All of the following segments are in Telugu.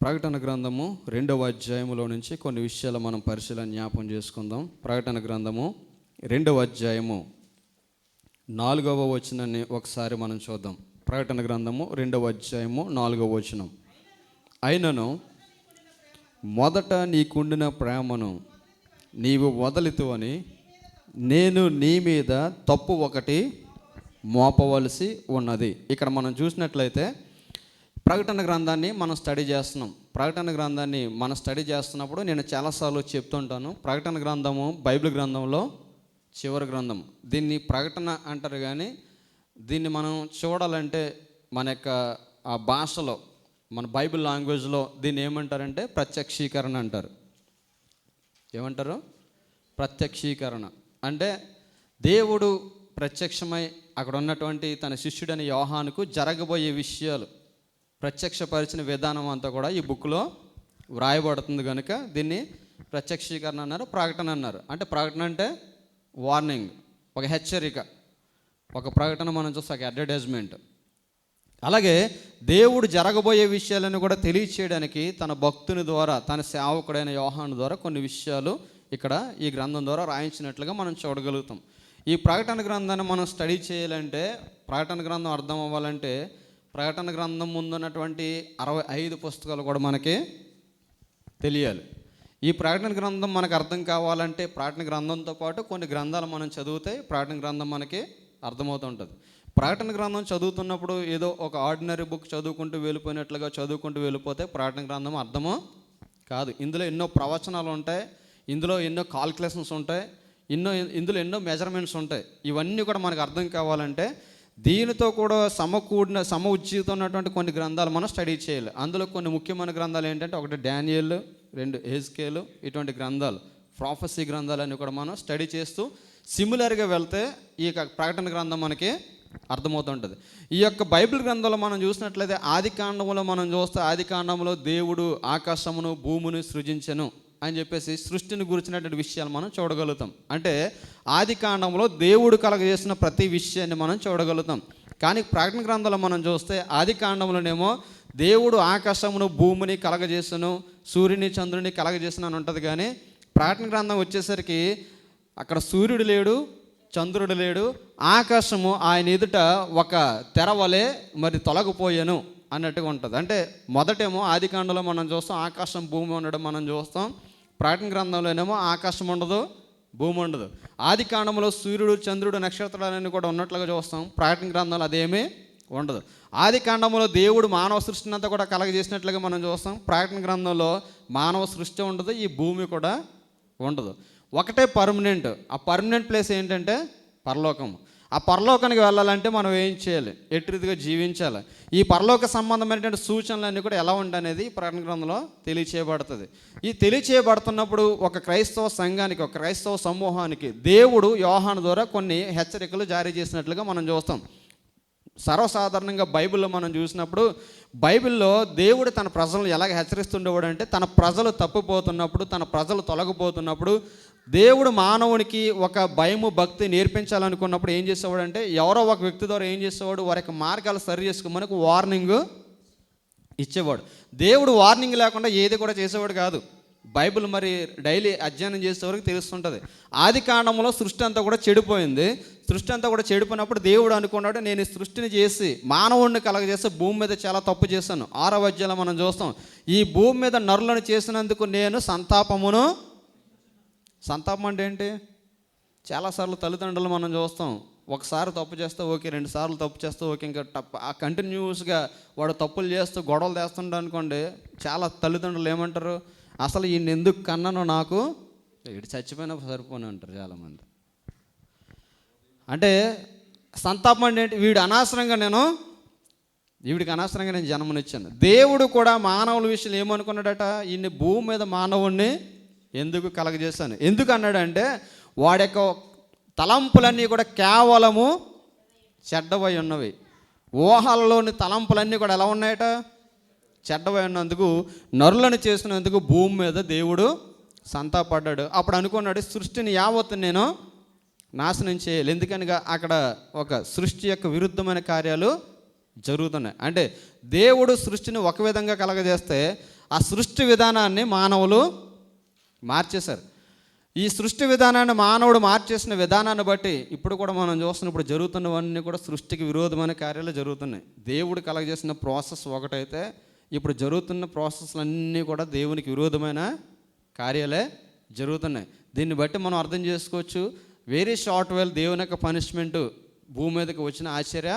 ప్రకటన గ్రంథము 2వ అధ్యాయములో నుంచి కొన్ని విషయాలు మనం పరిశీలన జ్ఞాపం చేసుకుందాం. ప్రకటన గ్రంథము 2వ అధ్యాయము 4వ వచనాన్ని ఒకసారి మనం చూద్దాం. ప్రకటన గ్రంథము 2వ అధ్యాయము 4వ వచనం. అయినను మొదట నీకుండిన ప్రేమను నీవు వదలితువని నేను నీ మీద తప్పు ఒకటి మోపవలసి ఉన్నది. ఇక్కడ మనం చూసినట్లయితే ప్రకటన గ్రంథాన్ని మనం స్టడీ చేస్తున్నాం. ప్రకటన గ్రంథాన్ని మనం స్టడీ చేస్తున్నప్పుడు నేను చాలాసార్లు చెప్తుంటాను, ప్రకటన గ్రంథము బైబిల్ గ్రంథంలో చివరి గ్రంథం. దీన్ని ప్రకటన అంటారు, కానీ దీన్ని మనం చూడాలంటే మన యొక్క ఆ భాషలో, మన బైబిల్ లాంగ్వేజ్లో దీన్ని ఏమంటారంటే ప్రత్యక్షీకరణ అంటారు. ఏమంటారు? ప్రత్యక్షీకరణ అంటే దేవుడు ప్రత్యక్షమై అక్కడ ఉన్నటువంటి తన శిష్యుడైన యోహానుకు జరగబోయే విషయాలు ప్రత్యక్షపరిచిన విధానం అంతా కూడా ఈ బుక్లో వ్రాయబడుతుంది కనుక దీన్ని ప్రత్యక్షీకరణ అన్నారు, ప్రకటన అన్నారు. అంటే ప్రకటన అంటే వార్నింగ్, ఒక హెచ్చరిక, ఒక ప్రకటన మనం చూస్తే ఒక అడ్వర్టైజ్మెంట్. అలాగే దేవుడు జరగబోయే విషయాలను కూడా తెలియచేయడానికి తన భక్తుని ద్వారా, తన సేవకుడైన యోహాను ద్వారా కొన్ని విషయాలు ఇక్కడ ఈ గ్రంథం ద్వారా రాయించినట్లుగా మనం చూడగలుగుతాం. ఈ ప్రకటన గ్రంథాన్ని మనం స్టడీ చేయాలంటే, ప్రకటన గ్రంథం అర్థం అవ్వాలంటే ప్రకటన గ్రంథం ముందున్నటువంటి 65 పుస్తకాలు కూడా మనకి తెలియాలి. ఈ ప్రకటన గ్రంథం మనకు అర్థం కావాలంటే ప్రకటన గ్రంథంతో పాటు కొన్ని గ్రంథాలు మనం చదివితే ప్రకటన గ్రంథం మనకి అర్థమవుతుంటుంది. ప్రకటన గ్రంథం చదువుతున్నప్పుడు ఏదో ఒక ఆర్డినరీ బుక్ చదువుకుంటూ వెళ్ళిపోయినట్లుగా చదువుకుంటూ వెళ్ళిపోతే ప్రకటన గ్రంథం అర్థమో కాదు. ఇందులో ఎన్నో ప్రవచనాలు ఉంటాయి, ఇందులో ఎన్నో కాల్కులేషన్స్ ఉంటాయి, ఇందులో ఎన్నో మెజర్మెంట్స్ ఉంటాయి. ఇవన్నీ కూడా మనకు అర్థం కావాలంటే దీనితో కూడా సమఉజ్జీతం ఉన్నటువంటి కొన్ని గ్రంథాలు మనం స్టడీ చేయాలి. అందులో కొన్ని ముఖ్యమైన గ్రంథాలు ఏంటంటే, ఒకటి డానియేలు, 2 ఎహెజ్కేలు, ఇటువంటి గ్రంథాలు, ప్రాఫెసీ గ్రంథాలన్నీ కూడా మనం స్టడీ చేస్తూ సిమిలర్గా వెళ్తే ఈ ప్రకటన గ్రంథం మనకి అర్థమవుతుంటుంది. ఈ యొక్క బైబిల్ గ్రంథంలో మనం చూసినట్లయితే ఆది కాండంలో మనం చూస్తే, ఆది కాండంలో దేవుడు ఆకాశమును భూమిని సృజించెను అని చెప్పేసి సృష్టిని గురించినటువంటి విషయాలు మనం చూడగలుగుతాం. అంటే ఆది కాండంలో దేవుడు కలగజేసిన ప్రతి విషయాన్ని మనం చూడగలుగుతాం. కానీ ప్రకటన గ్రంథంలో మనం చూస్తే ఆది కాండంలోనేమో దేవుడు ఆకాశమును భూమిని కలగజేసను, సూర్యుని చంద్రుని కలగజేసను అని ఉంటుంది. కానీ ప్రకటన గ్రంథం వచ్చేసరికి అక్కడ సూర్యుడు లేడు, చంద్రుడు లేడు, ఆకాశము ఆయన ఎదుట ఒక తెరవలే మరి తొలగిపోయాను అన్నట్టుగా ఉంటుంది. అంటే మొదటేమో ఆది కాండంలో మనం చూస్తాం ఆకాశం భూమి ఉండడం మనం చూస్తాం. ప్రకటన గ్రంథంలోనేమో ఆకాశం ఉండదు, భూమి ఉండదు. ఆది కాండంలో సూర్యుడు, చంద్రుడు, నక్షత్రాలన్నీ కూడా ఉన్నట్లుగా చూస్తాం. ప్రకటన గ్రంథంలో అదేమీ ఉండదు. ఆది కాండంలో దేవుడు మానవ సృష్టిని అంతా కూడా కలగజేసినట్లుగా మనం చూస్తాం. ప్రకటన గ్రంథంలో మానవ సృష్టి ఉండదు, ఈ భూమి కూడా ఉండదు. ఒకటే పర్మనెంట్. ఆ పర్మనెంట్ ప్లేస్ ఏంటంటే పరలోకం. ఆ పరలోకానికి వెళ్ళాలంటే మనం ఏం చేయాలి, ఎట్టి రీతిగా జీవించాలి, ఈ పరలోక సంబంధమైనటువంటి సూచనలన్నీ కూడా ఎలా ఉంటాయనేది ప్రకటన గ్రంథంలో తెలియచేయబడుతుంది. ఈ తెలియచేయబడుతున్నప్పుడు ఒక క్రైస్తవ సంఘానికి, ఒక క్రైస్తవ సమూహానికి దేవుడు యోహాను ద్వారా కొన్ని హెచ్చరికలు జారీ చేసినట్లుగా మనం చూస్తాం. సర్వసాధారణంగా బైబిల్లో మనం చూసినప్పుడు బైబిల్లో దేవుడు తన ప్రజలను ఎలాగ హెచ్చరిస్తుండేవాడు అంటే, తన ప్రజలు తప్పిపోతున్నప్పుడు, తన ప్రజలు తొలగిపోతున్నప్పుడు దేవుడు మానవునికి ఒక భయము భక్తి నేర్పించాలనుకున్నప్పుడు ఏం చేసేవాడు అంటే, ఎవరో ఒక వ్యక్తి ద్వారా ఏం చేసేవాడు, వారి యొక్క మార్గాలు సరి చేసుకోమని వార్నింగ్ ఇచ్చేవాడు. దేవుడు వార్నింగ్ లేకుండా ఏది కూడా చేసేవాడు కాదు. బైబిల్ మరి డైలీ అధ్యయనం చేసేవారికి తెలుస్తుంటుంది. ఆది కాండంలో సృష్టి అంతా కూడా చెడిపోయింది. సృష్టి అంతా కూడా చెడిపోయినప్పుడు దేవుడు అనుకున్నాడు, నేను ఈ సృష్టిని చేసి మానవుడిని కలగజేసి భూమి మీద చాలా తప్పు చేశాను. 6వ అధ్యాయంలో మనం చూస్తాం, ఈ భూమి మీద నరులను చేసినందుకు నేను సంతాపం అంటే ఏంటి? చాలాసార్లు తల్లిదండ్రులు మనం చూస్తాం, ఒకసారి తప్పు చేస్తే ఓకే, 2 సార్లు తప్పు చేస్తే ఓకే, ఇంకా ఆ కంటిన్యూస్గా వాడు తప్పులు చేస్తూ గొడవలు చేస్తుండే అనుకోండి, చాలా తల్లిదండ్రులు ఏమంటారు, అసలు ఈయన ఎందుకు కన్నానో, నాకు ఇటు చచ్చిపోయినా సరిపోని అంటారు చాలామంది. అంటే సంతాపం అంటే ఏంటి? వీడికి అనవసరంగా నేను జన్మనిచ్చాను. దేవుడు కూడా మానవుల విషయంలో ఏమనుకున్నాడట, ఈయన్ని భూమి మీద మానవుణ్ణి ఎందుకు కలగజేశాను, ఎందుకు అన్నాడంటే వాడి యొక్క తలంపులన్నీ కూడా కేవలము చెడ్డవై ఉన్నవి. ఊహలలోని తలంపులన్నీ కూడా ఎలా ఉన్నాయట, చెడ్డవై ఉన్నందుకు నరులను చేసినందుకు భూమి మీద దేవుడు సంతాపడ్డాడు. అప్పుడు అనుకున్నాడు, సృష్టిని యావత్తు నేను నాశనం చేయాలి. ఎందుకనగా అక్కడ ఒక సృష్టి యొక్క విరుద్ధమైన కార్యాలు జరుగుతున్నాయి. అంటే దేవుడు సృష్టిని ఒక విధంగా కలగజేస్తే ఆ సృష్టి విధానాన్ని మానవులు మార్చేశారు. ఈ సృష్టి విధానాన్ని మానవుడు మార్చేసిన విధానాన్ని బట్టి ఇప్పుడు కూడా మనం చూస్తున్నాం, ఇప్పుడు జరుగుతున్నవన్నీ కూడా సృష్టికి విరోధమైన కార్యాలు జరుగుతున్నాయి. దేవుడు కలగజేసిన ప్రాసెస్ ఒకటైతే ఇప్పుడు జరుగుతున్న ప్రాసెస్లన్నీ కూడా దేవునికి విరోధమైన కార్యాలే జరుగుతున్నాయి. దీన్ని బట్టి మనం అర్థం చేసుకోవచ్చు, వెరీ షార్ట్ వెల్ దేవుని యొక్క పనిష్మెంటు భూమి మీదకి వచ్చిన ఆశ్చర్య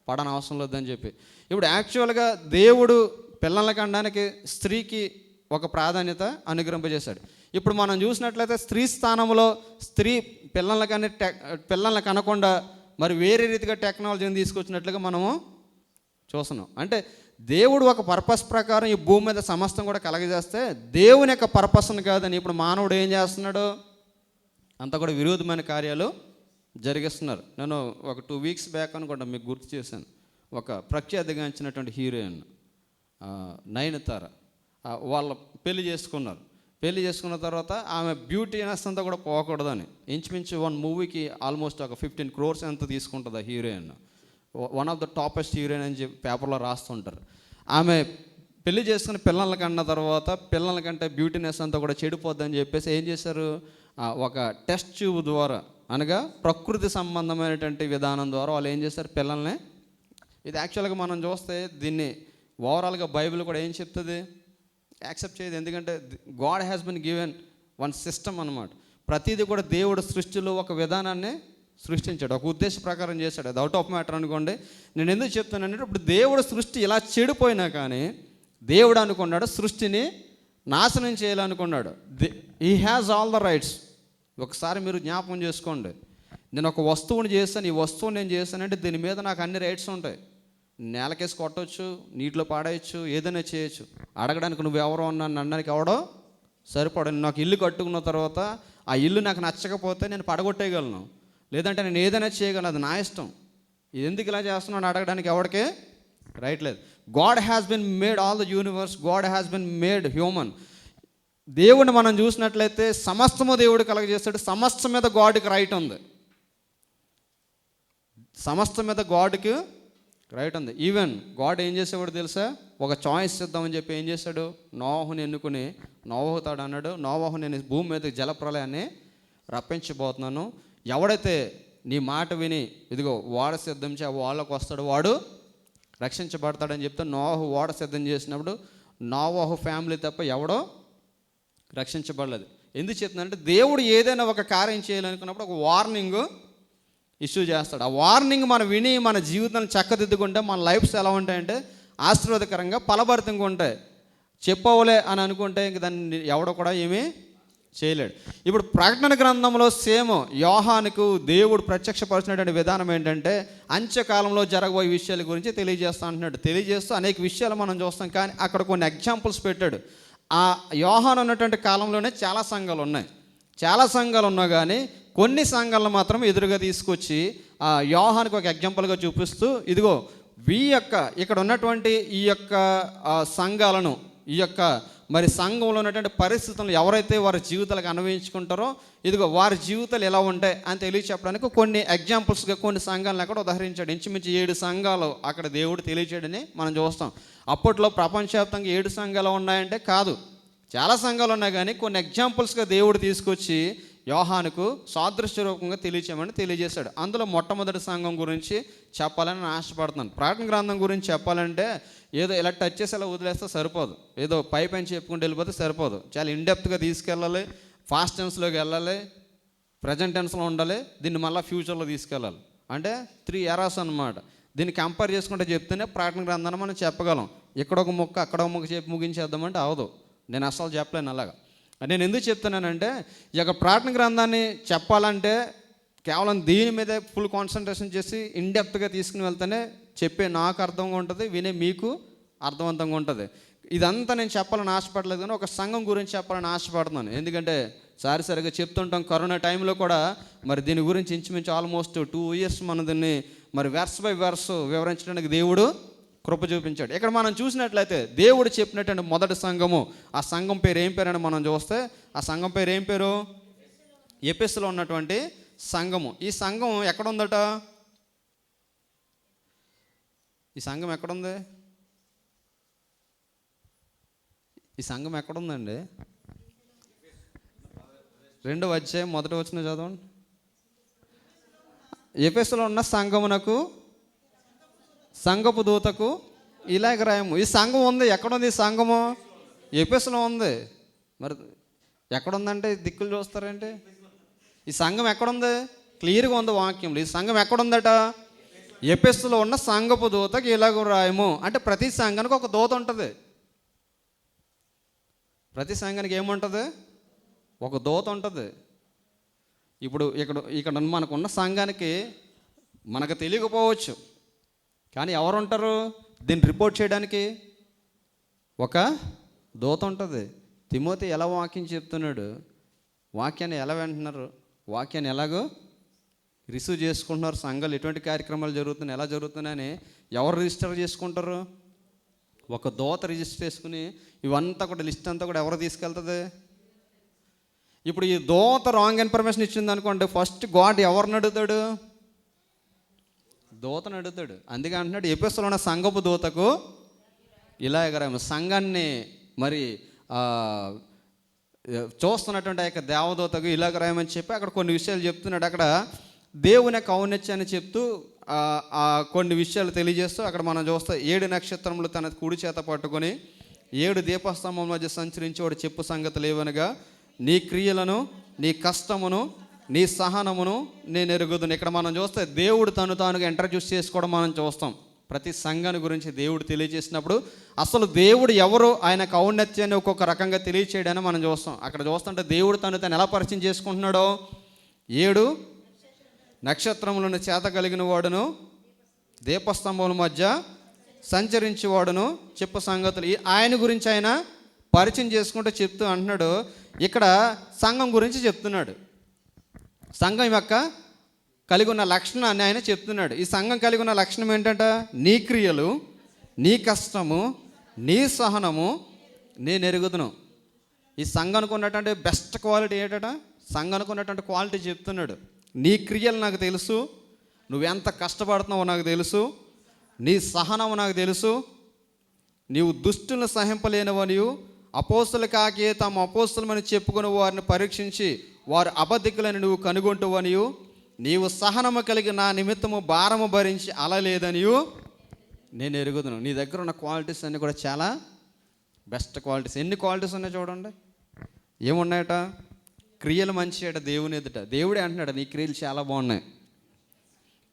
పడని అవసరం లేదని చెప్పి. ఇప్పుడు యాక్చువల్గా దేవుడు పిల్లల కనడానికి స్త్రీకి ఒక ప్రాధాన్యత అనుగ్రహింపజేశాడు. ఇప్పుడు మనం చూసినట్లయితే స్త్రీ స్థానంలో స్త్రీ పిల్లల్ని కనకుండా మరి వేరే రీతిగా టెక్నాలజీని తీసుకొచ్చినట్లుగా మనము చూస్తున్నాం. అంటే దేవుడు ఒక పర్పస్ ప్రకారం ఈ భూమి మీద సమస్తం కూడా కలగజేస్తే దేవుని యొక్క పర్పస్ని కాదని ఇప్పుడు మానవుడు ఏం చేస్తున్నాడు, అంతా కూడా విరోధమైన కార్యాలు జరిగిస్తున్నారు. నేను ఒక 2 weeks బ్యాక్ అనుకుంటా మీకు గుర్తు చేశాను, ఒక ప్రఖ్యాతిగాంచినటువంటి హీరోయిన్ నయనతార వాళ్ళ పెళ్లి చేసుకున్నారు. పెళ్లి చేసుకున్న తర్వాత ఆమె బ్యూటీనెస్ అంతా కూడా పోకూడదని ఇంచుమించు 1 మూవీకి ఆల్మోస్ట్ ఒక 15 crores ఎంత తీసుకుంటుంది ఆ heroine. One of the toppest heroine అని చెప్పి పేపర్లో రాస్తుంటారు. ఆమె పెళ్లి చేసుకుని పిల్లలకి అన్న తర్వాత పిల్లలకంటే బ్యూటీనెస్ అంతా కూడా చెడిపోద్దని చెప్పేసి ఏం చేశారు, ఒక టెస్ట్ ట్యూబ్ ద్వారా అనగా ప్రకృతి సంబంధమైనటువంటి విధానం ద్వారా వాళ్ళు ఏం చేశారు, పిల్లల్ని. ఇది యాక్చువల్గా మనం చూస్తే దీన్ని ఓవరాల్గా బైబిల్ కూడా ఏం చెప్తుంది, యాక్సెప్ట్ చేయదు. ఎందుకంటే God has been given one system అన్నమాట. ప్రతిదీ కూడా దేవుడు సృష్టిలో ఒక విధానాన్ని సృష్టించాడు, ఒక ఉద్దేశ ప్రకారం చేశాడు. అది అవుట్ ఆఫ్ మ్యాటర్ అనుకోండి. నేను ఎందుకు చెప్తానంటే ఇప్పుడు దేవుడు సృష్టి ఇలా చెడిపోయినా కానీ దేవుడు అనుకున్నాడు సృష్టిని నాశనం చేయాలనుకున్నాడు. He has all the rights. ఒకసారి మీరు జ్ఞాపకం చేసుకోండి, నేను ఒక వస్తువుని చేస్తాను, ఈ వస్తువుని నేను చేస్తానంటే దీని మీద నాకు అన్ని రైట్స్ ఉంటాయి. నేలకేసి కొట్టవచ్చు, నీటిలో పాడేయచ్చు, ఏదైనా చేయొచ్చు. అడగడానికి నువ్వు ఎవరో అన్నాను అనడానికి ఎవడో సరిపడ. నాకు ఇల్లు కట్టుకున్న తర్వాత ఆ ఇల్లు నాకు నచ్చకపోతే నేను పడగొట్టేయగలను, లేదంటే నేను ఏదైనా చేయగలను, అది నా ఇష్టం. ఇది ఎందుకు ఇలా చేస్తున్నాను అడగడానికి ఎవరికే రైట్ లేదు. God has been made all the universe, God has been made human. దేవుడిని మనం చూసినట్లయితే సమస్తము దేవుడు కలగజేస్తాడు. సమస్తం మీద గాడ్కి రైట్ ఉంది, సమస్తం మీద గాడ్కి రైట్ ఉంది. ఈవెన్ గాడ్ ఏం చేసేవాడు తెలుసా, ఒక చాయిస్ ఇద్దామని చెప్పి ఏం చేశాడు, నోవాహుని ఎన్నుకుని నోవాహుతాడు అన్నాడు, నోవాహు నేను భూమి మీద జలప్రలయాన్ని రప్పించబోతున్నాను, ఎవడైతే నీ మాట విని ఇదిగో ఓడ సిద్ధం చే వాళ్ళకు వస్తాడు వాడు రక్షించబడతాడని చెప్తే నోవాహు ఓడ సిద్ధం చేసినప్పుడు నోవాహు ఫ్యామిలీ తప్ప ఎవడో రక్షించబడలేదు. ఎందుకు చెప్తుందంటే దేవుడు ఏదైనా ఒక కార్యం చేయాలనుకున్నప్పుడు ఒక వార్నింగ్ ఇష్యూ చేస్తాడు. ఆ వార్నింగ్ మనం విని మన జీవితాన్ని చక్కదిద్దుకుంటే మన లైఫ్స్ ఎలా ఉంటాయంటే ఆశీర్వాదకరంగా ఫలభరితంగా ఉంటాయి. చెప్పవలే అని అనుకుంటే ఇంక దాన్ని ఎవడో కూడా ఏమీ చేయలేడు. ఇప్పుడు ప్రకటన గ్రంథంలో సేమ్ యోహానుకు దేవుడు ప్రత్యక్షపరిచినటువంటి విధానం ఏంటంటే అంత్యకాలంలో జరగబోయే విషయాల గురించి తెలియజేస్తా అంటున్నాడు. తెలియజేస్తూ అనేక విషయాలు మనం చూస్తాం, కానీ అక్కడ కొన్ని ఎగ్జాంపుల్స్ పెట్టాడు. ఆ యోహాను ఉన్నటువంటి కాలంలోనే చాలా సంఘాలు ఉన్నాయి. చాలా సంఘాలు ఉన్నా కానీ కొన్ని సంఘాలను మాత్రం ఎదురుగా తీసుకొచ్చి ఆ యోహానుకు ఒక ఎగ్జాంపుల్గా చూపిస్తూ ఇదిగో ఇక్కడ ఉన్నటువంటి ఈ యొక్క సంఘాలను, ఈ యొక్క మరి సంఘంలో ఉన్నటువంటి పరిస్థితులను ఎవరైతే వారి జీవితాలకు అన్వయించుకుంటారో ఇదిగో వారి జీవితాలు ఎలా ఉంటాయి అని తెలియచెప్పడానికి కొన్ని ఎగ్జాంపుల్స్గా కొన్ని సంఘాలను అక్కడ ఉదాహరించాడు. ఇంచుమించు 7 సంఘాలు అక్కడ దేవుడు తెలియచేయడని మనం చూస్తాం. అప్పట్లో ప్రపంచవ్యాప్తంగా 7 సంఘాలు ఉన్నాయంటే కాదు, చాలా సంఘాలు ఉన్నాయి, కానీ కొన్ని ఎగ్జాంపుల్స్గా దేవుడు తీసుకొచ్చి యోహానుకు సాదృశ్య రూపంగా తెలియజేశాడు. అందులో మొట్టమొదటి సంఘం గురించి చెప్పాలని నేను ఆశపడుతున్నాను. ప్రకటన గ్రంథం గురించి చెప్పాలంటే ఏదో ఇలా టచ్ చేసి అలా వదిలేస్తే సరిపోదు, ఏదో పైన చెప్పుకుంటూ వెళ్ళిపోతే సరిపోదు. చాలా ఇన్డెప్త్గా తీసుకెళ్ళాలి, ఫాస్ట్ టెన్స్లోకి వెళ్ళాలి, ప్రజెంట్ టెన్స్లో ఉండాలి, దీన్ని మళ్ళీ ఫ్యూచర్లో తీసుకెళ్ళాలి. అంటే 3 ఎరాస్ అన్నమాట. దీన్ని కంపేర్ చేసుకుంటే చెప్తేనే ప్రకటన గ్రంథాన్ని మనం చెప్పగలం. ఇక్కడ ఒక ముక్క అక్కడ ఒక ముక్క చెప్పి ముగించేద్దామంటే అవదు. నేను అసలు చెప్పలేను అలాగా. నేను ఎందుకు చెప్తున్నానంటే ఈ యొక్క ప్రకటన గ్రంథాన్ని చెప్పాలంటే కేవలం దీని మీదే ఫుల్ కాన్సన్ట్రేషన్ చేసి ఇన్డెప్త్గా తీసుకుని వెళ్తేనే చెప్పే నాకు అర్థంగా ఉంటుంది, వినే మీకు అర్థవంతంగా ఉంటుంది. ఇదంతా నేను చెప్పాలని ఆశపడలేదు, కానీ ఒక సంఘం గురించి చెప్పాలని ఆశపడుతున్నాను. ఎందుకంటే సరిగా చెప్తుంటాం, కరోనా టైంలో కూడా మరి దీని గురించి ఇంచుమించు ఆల్మోస్ట్ 2 years మనం దీన్ని మరి వెర్స్ బై వెర్స్ వివరించడానికి దేవుడు కృప చూపించాడు. ఇక్కడ మనం చూసినట్లయితే దేవుడు చెప్పినటువంటి మొదటి సంఘము, ఆ సంఘం పేరు ఏం పేరు అని మనం చూస్తే ఆ సంఘం పేరు ఏం పేరు, ఎఫెసులో ఉన్నటువంటి సంఘము. ఈ సంఘం ఎక్కడుందట, ఈ సంఘం ఎక్కడుంది, ఈ సంఘం ఎక్కడుందండి? 2వ అధ్యాయం 1వ వచనం చదవండి. ఎఫెసులో ఉన్న సంఘమునకు, సంఘపు దూతకు ఇలాగ రాయము. ఈ సంఘం ఉంది. ఎక్కడుంది ఈ సంఘము? ఎఫెసులో ఉంది. మరి ఎక్కడుందంటే దిక్కులు చూస్తారంటే ఈ సంఘం ఎక్కడుంది? క్లియర్గా ఉంది వాక్యంలో. ఈ సంఘం ఎక్కడుందట? ఎఫెసులో ఉన్న సంఘపు దూతకి ఇలాగ రాయము. అంటే ప్రతి సంఘానికి ఒక దూత ఉంటుంది. ప్రతి సంఘానికి ఏముంటుంది? ఒక దూత ఉంటుంది. ఇప్పుడు ఇక్కడ మనకున్న సంఘానికి మనకు తెలియకపోవచ్చు, కానీ ఎవరు ఉంటారు దీన్ని రిపోర్ట్ చేయడానికి? ఒక దూత ఉంటుంది. తిమోతి ఎలా వాక్యం చెప్తున్నాడు, వాక్యాన్ని ఎలా వింటున్నారు, వాక్యాన్ని ఎలాగో రిసీవ్ చేసుకుంటున్నారు, సంఘాలు ఎటువంటి కార్యక్రమాలు జరుగుతున్నాయి, ఎలా జరుగుతున్నాయని ఎవరు రిజిస్టర్ చేసుకుంటారు? ఒక దూత రిజిస్టర్ చేసుకుని ఇవంతా కూడా లిస్ట్ అంతా కూడా ఎవరు తీసుకెళ్తుంది? ఇప్పుడు ఈ దూత రాంగ్ ఇన్ఫర్మేషన్ ఇచ్చింది అనుకోండి, ఫస్ట్ గాడ్ ఎవరిని అడుగుతాడు? దూతను అడుగుతాడు. అందుకే అంటున్నాడు ఎఫెసులో ఉన్న సంఘపు దూతకు ఇలా ఎగరాము. సంఘాన్ని మరి చూస్తున్నటువంటి ఆ యొక్క దేవదూతకు ఇలాగ రాయమని చెప్పి అక్కడ కొన్ని విషయాలు చెప్తున్నాడు. అక్కడ దేవుని యొక్క ఔన్నత్యాన్ని చెప్తూ కొన్ని విషయాలు తెలియజేస్తూ అక్కడ మనం చూస్తే 7 నక్షత్రములు తన కుడి చేత పట్టుకొని 7 దీపస్తంభం మధ్య సంచరించి వాడు చెప్పు సంగతులు ఏవనగా, నీ క్రియలను, నీ కష్టమును, నీ సహనమును నేను ఎరుగుదును. ఇక్కడ మనం చూస్తే దేవుడు తానుగా ఇంట్రడ్యూస్ చేసుకోవడం మనం చూస్తాం. ప్రతి సంఘాన్ని గురించి దేవుడు తెలియజేసినప్పుడు అసలు దేవుడు ఎవరు, ఆయన ఔన్నత్యాన్ని ఒక్కొక్క రకంగా తెలియచేయడాన్ని మనం చూస్తాం. అక్కడ చూస్తుంటే దేవుడు తను ఎలా పరిచయం చేసుకుంటున్నాడో, 7 నక్షత్రములను చేత కలిగిన వాడును, దీపస్తంభముల మధ్య సంచరించేవాడును, చెప్పు సంగతులు, ఆయన గురించి ఆయన పరిచయం చేసుకుంటూ చెప్తూ అంటున్నాడు. ఇక్కడ సంఘం గురించి చెప్తున్నాడు. సంఘం యొక్క కలిగి ఉన్న లక్షణాన్ని ఆయన చెప్తున్నాడు. ఈ సంఘం కలిగి ఉన్న లక్షణం ఏంటంట? నీ క్రియలు, నీ కష్టము, నీ సహనము నేను ఎరుగుదును. ఈ సంఘానికి ఉన్నటువంటి బెస్ట్ క్వాలిటీ ఏంటట? సంఘానికి ఉన్నటువంటి క్వాలిటీ చెప్తున్నాడు. నీ క్రియలు నాకు తెలుసు, నువ్వెంత కష్టపడుతున్నావో నాకు తెలుసు, నీ సహనము నాకు తెలుసు, నీవు దుష్టులను సహింపలేనివనియు, అపోస్తులు కాకే తాము అపోస్తులమని చెప్పుకుని వారిని పరీక్షించి వారు అబద్ధికులని నువ్వు కనుగొంటువనియు, నీవు సహనము కలిగి నా నిమిత్తము భారము భరించి అలలేదనియు నేను ఎరుగుదును. నీ దగ్గర ఉన్న క్వాలిటీస్ అన్నీ కూడా చాలా బెస్ట్ క్వాలిటీస్. ఎన్ని క్వాలిటీస్ ఉన్నాయి చూడండి. ఏమున్నాయట? క్రియలు మంచి అట దేవుని ఎదుట. దేవుడే అంటున్నాడు నీ క్రియలు చాలా బాగున్నాయి,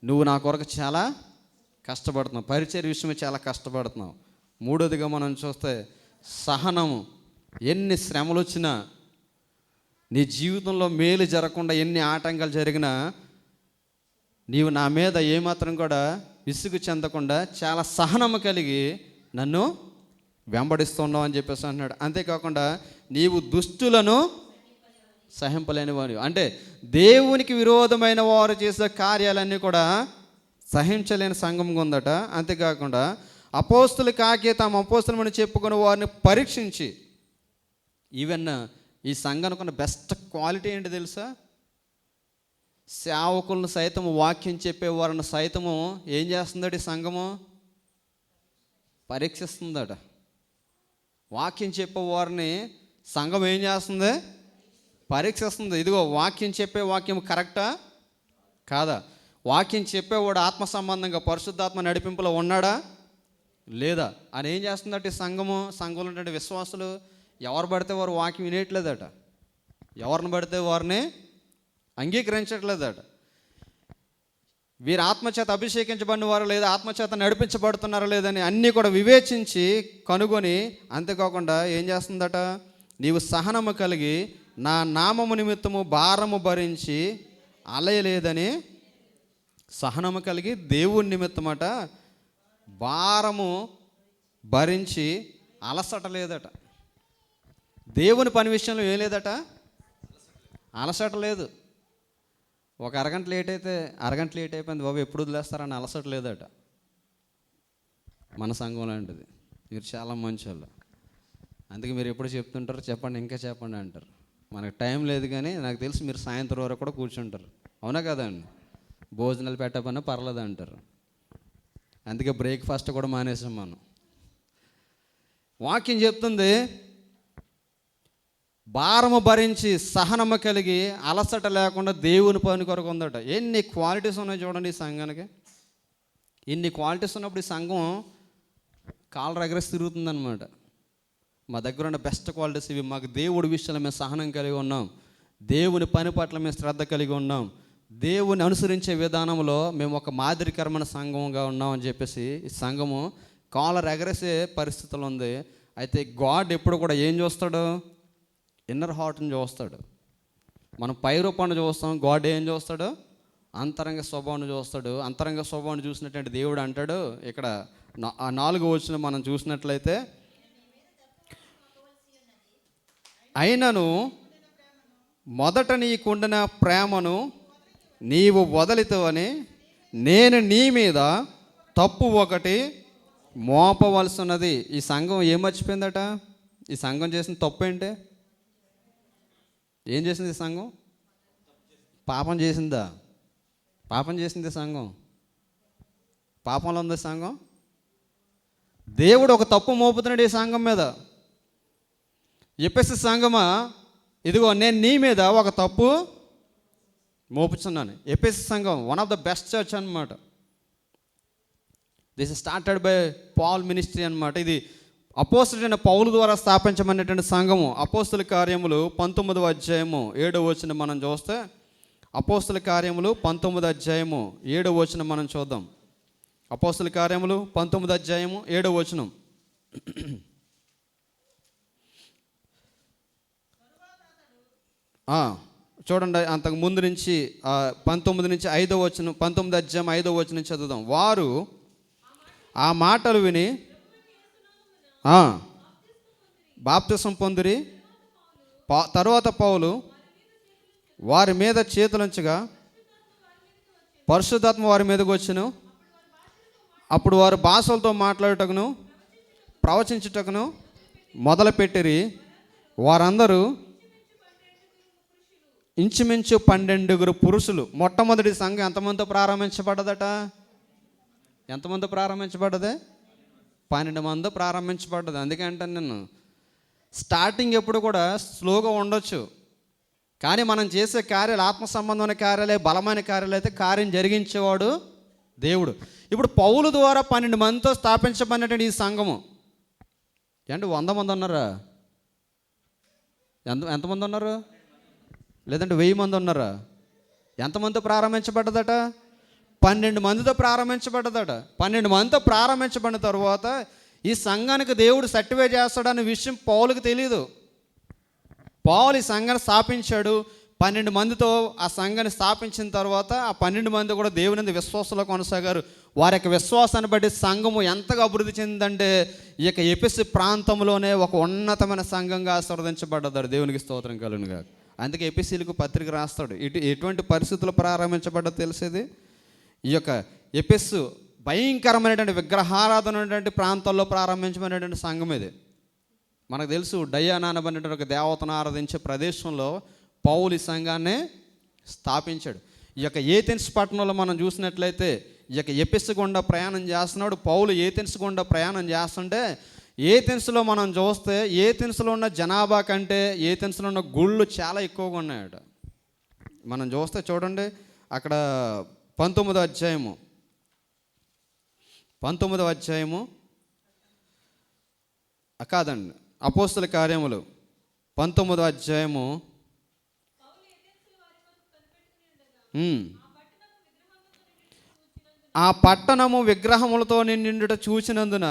నువ్వు నా కొరకు చాలా కష్టపడుతున్నావు, పరిచర్య విషయమే చాలా కష్టపడుతున్నావు. 3వదిగా మనం చూస్తే సహనము. ఎన్ని శ్రమలు వచ్చినా, నీ జీవితంలో మేలు జరగకుండా ఎన్ని ఆటంకాలు జరిగినా నీవు నా మీద ఏమాత్రం కూడా విసుగు చెందకుండా చాలా సహనము కలిగి నన్ను వెంబడిస్తున్నావు అని చెప్పేసి అంటున్నాడు. అంతేకాకుండా నీవు దుష్టులను సహింపలేని వారు, అంటే దేవునికి విరోధమైన వారు చేసే కార్యాలన్నీ కూడా సహించలేని సంఘం ఉందట. అంతేకాకుండా అపోస్తులు కాకే తాము అపోస్తులమని చెప్పుకుని వారిని పరీక్షించి, ఈవెన్ ఈ సంఘానికి ఉన్న బెస్ట్ క్వాలిటీ ఏంటి తెలుసా? సేవకులను సైతము, వాక్యం చెప్పేవారిని సైతము ఏం చేస్తుందట? ఈ సంఘము పరీక్షిస్తుందట. వాక్యం చెప్పేవారిని సంఘం ఏం చేస్తుంది? పరీక్షిస్తుంది. ఇదిగో వాక్యం చెప్పే వాక్యం కరెక్టా కాదా, వాక్యం చెప్పేవాడు ఆత్మ సంబంధంగా పరిశుద్ధాత్మ నడిపింపులో ఉన్నాడా లేదా అని ఏం చేస్తుందట ఈ సంఘము. సంఘంలో ఉన్నటువంటి విశ్వాసులు ఎవరు పడితే వారు వాక్యం వినేయట్లేదట, ఎవరిని పడితే వారిని అంగీకరించట్లేదట. వీరు ఆత్మచేత అభిషేకించబడిన వారు లేదా ఆత్మచేత నడిపించబడుతున్నారా లేదని అన్నీ కూడా వివేచించి కనుగొని, అంతేకాకుండా ఏం చేస్తుందట? నీవు సహనము కలిగి నా నామము నిమిత్తము భారము భరించి అలయలేదని, సహనము కలిగి దేవుని నిమిత్తమట భారము భరించి అలసట లేదట. దేవుని పని విషయంలో ఏం లేదట? అలసట లేదు. ఒక అరగంట లేట్ అయిపోయింది బాబు ఎప్పుడు వదిలేస్తారని అలసట లేదట. మన సంఘం లాంటిది. మీరు చాలా మంచి వాళ్ళు, అందుకే మీరు ఎప్పుడు చెప్తుంటారు చెప్పండి ఇంకా చెప్పండి అంటారు. మనకు టైం లేదు, కానీ నాకు తెలిసి మీరు సాయంత్రం వరకు కూడా కూర్చుంటారు. అవునా కదండి? భోజనాలు పెట్టకపోయినా పర్లేదు అంటారు. అందుకే బ్రేక్ఫాస్ట్ కూడా మానేసాం మనం. వాక్యం చెప్తుంది భారము భరించి సహనము కలిగి అలసట లేకుండా దేవుని పని కొరకు ఉందట. ఎన్ని క్వాలిటీస్ ఉన్నాయి చూడండి ఈ సంఘానికి. ఇన్ని క్వాలిటీస్ ఉన్నప్పుడు ఈ సంఘం కాళ్ళ ఎగరేసి తిరుగుతుందన్నమాట. మా దగ్గర ఉన్న బెస్ట్ క్వాలిటీస్ ఇవి. మాకు దేవుడి విషయంలో మేము సహనం కలిగి ఉన్నాం, దేవుని పని పట్ల మేము శ్రద్ధ కలిగి ఉన్నాం, దేవుని అనుసరించే విధానంలో మేము ఒక మాదిరికరమైన సంఘంగా ఉన్నాం అని చెప్పేసి ఈ సంఘము కాలర్ ఎగరేసే పరిస్థితులు ఉంది. అయితే గాడ్ ఎప్పుడు కూడా ఏం చూస్తాడు? ఇన్నర్ హార్ట్ని చూస్తాడు. మనం పై రూపాన్ని చూస్తాం, గాడ్ ఏం చూస్తాడు? అంతరంగ స్వభావాన్ని చూస్తాడు. అంతరంగ స్వభావాన్ని చూసినటువంటి దేవుడు అంటాడు ఇక్కడ 4వ వచనం మనం చూసినట్లయితే, అయినను మొదట నీకుండిన ప్రేమను నీవు వదలితవని నేను నీ మీద తప్పు ఒకటి మోపవలసి ఉన్నది. ఈ సంఘం ఏం మర్చిపోయిందట? ఈ సంఘం చేసిన తప్పు ఏంటి? ఏం చేసింది ఈ సంఘం? పాపం చేసిందా? పాపం చేసింది సంఘం. పాపంలో ఉంది సంఘం. దేవుడు ఒక తప్పు మోపుతున్నాడు ఈ సంఘం మీద. ఎఫెసు సంఘమా, ఇదిగో నేను నీ మీద ఒక తప్పు మోపుచున్నాను. ఎఫెసు సంఘం one of the best church అనమాట. This is started by Paul ministry అనమాట. ఇది అపోస్తలుడైన పౌలు ద్వారా స్థాపించబడినటువంటి సంఘము. అపోస్తల కార్యములు 19వ అధ్యాయము 7వ వచనం మనం చూస్తే, అపోస్తల కార్యములు 19వ అధ్యాయము 7వ వచనం మనం చూద్దాం. అపోస్తల కార్యములు 19వ అధ్యాయము 7వ వచనం. చూడండి, అంతకు ముందు నుంచి 19 నుంచి 5వ వచనం, 19వ అధ్యాయం 5వ వచనం చదువుదాం. వారు ఆ మాటలు విని బాప్తిసం పొందిరి. తరువాత పౌలు వారి మీద చేతులుంచగా పరిశుద్ధాత్మ వారి మీదకి వచ్చును. అప్పుడు వారు భాషలతో మాట్లాడుటకును ప్రవచించుటకును మొదలుపెట్టిరి. వారందరూ ఇంచుమించు 12 పురుషులు. మొట్టమొదటి సంఘం ఎంతమందితో ప్రారంభించబడ్డదట? ఎంతమంది ప్రారంభించబడ్డదే? 12 మంది ప్రారంభించబడ్డది. అందుకంటే నేను స్టార్టింగ్ ఎప్పుడు కూడా స్లోగా ఉండొచ్చు, కానీ మనం చేసే కార్యాలు ఆత్మ సంబంధమైన కార్యాలే, బలమైన కార్యాలు అయితే కార్యం జరిగించేవాడు దేవుడు. ఇప్పుడు పౌలు ద్వారా 12 మందితో స్థాపించబడినటువంటి ఈ సంఘము అంటే 100 మంది ఉన్నారా? ఎంతమంది ఉన్నారు? లేదంటే 1000 మంది ఉన్నారా? ఎంతమందితో ప్రారంభించబడ్డదట? 12 మందితో ప్రారంభించబడ్డదట. 12 మందితో ప్రారంభించబడిన తర్వాత ఈ సంఘానికి దేవుడు సర్టిఫై చేస్తాడనే విషయం పౌలుకి తెలియదు. పౌలు ఈ సంఘాన్ని స్థాపించాడు. 12 మందితో ఆ సంఘాన్ని స్థాపించిన తర్వాత ఆ 12 మంది కూడా దేవుని విశ్వాసంలో కొనసాగారు. వారి యొక్క విశ్వాసాన్ని బట్టి సంఘము ఎంతగా అభివృద్ధి చెందిందంటే ఈ యొక్క ఎఫెసు ప్రాంతంలోనే ఒక ఉన్నతమైన సంఘంగా ఆశీర్వదించబడ్డారు. దేవునికి స్తోత్రం కలుగునుగా. అందుకే ఎఫెసీయులకు పత్రిక రాస్తాడు. ఎటువంటి పరిస్థితులు ప్రారంభించబడ్డో తెలిసేది. ఈ యొక్క ఎఫెసు భయంకరమైనటువంటి విగ్రహారాధన ఉన్నటువంటి ప్రాంతాల్లో ప్రారంభించబడినటువంటి సంఘం ఇది. మనకు తెలుసు, డయానా అనబడినటువంటి ఒక దేవతను ఆరాధించే ప్రదేశంలో పౌలు ఈ సంఘాన్ని స్థాపించాడు. ఈ యొక్క ఏథెన్స్ పట్టణంలో మనం చూసినట్లయితే ఈ యొక్క ఎఫెసు గుండా ప్రయాణం చేస్తున్నాడు. పౌలు ఏథెన్స్ గుండా ప్రయాణం చేస్తుంటే ఏథెన్స్లో మనం చూస్తే ఏథెన్స్లో ఉన్న జనాభా కంటే ఏథెన్స్లో ఉన్న గుళ్ళు చాలా ఎక్కువగా ఉన్నాయట. మనం చూస్తే చూడండి, అక్కడ 19వ అధ్యాయము కాదండి, అపోస్తల కార్యములు 19వ అధ్యాయము ఆ పట్టణము విగ్రహములతో నిండుట చూసినందున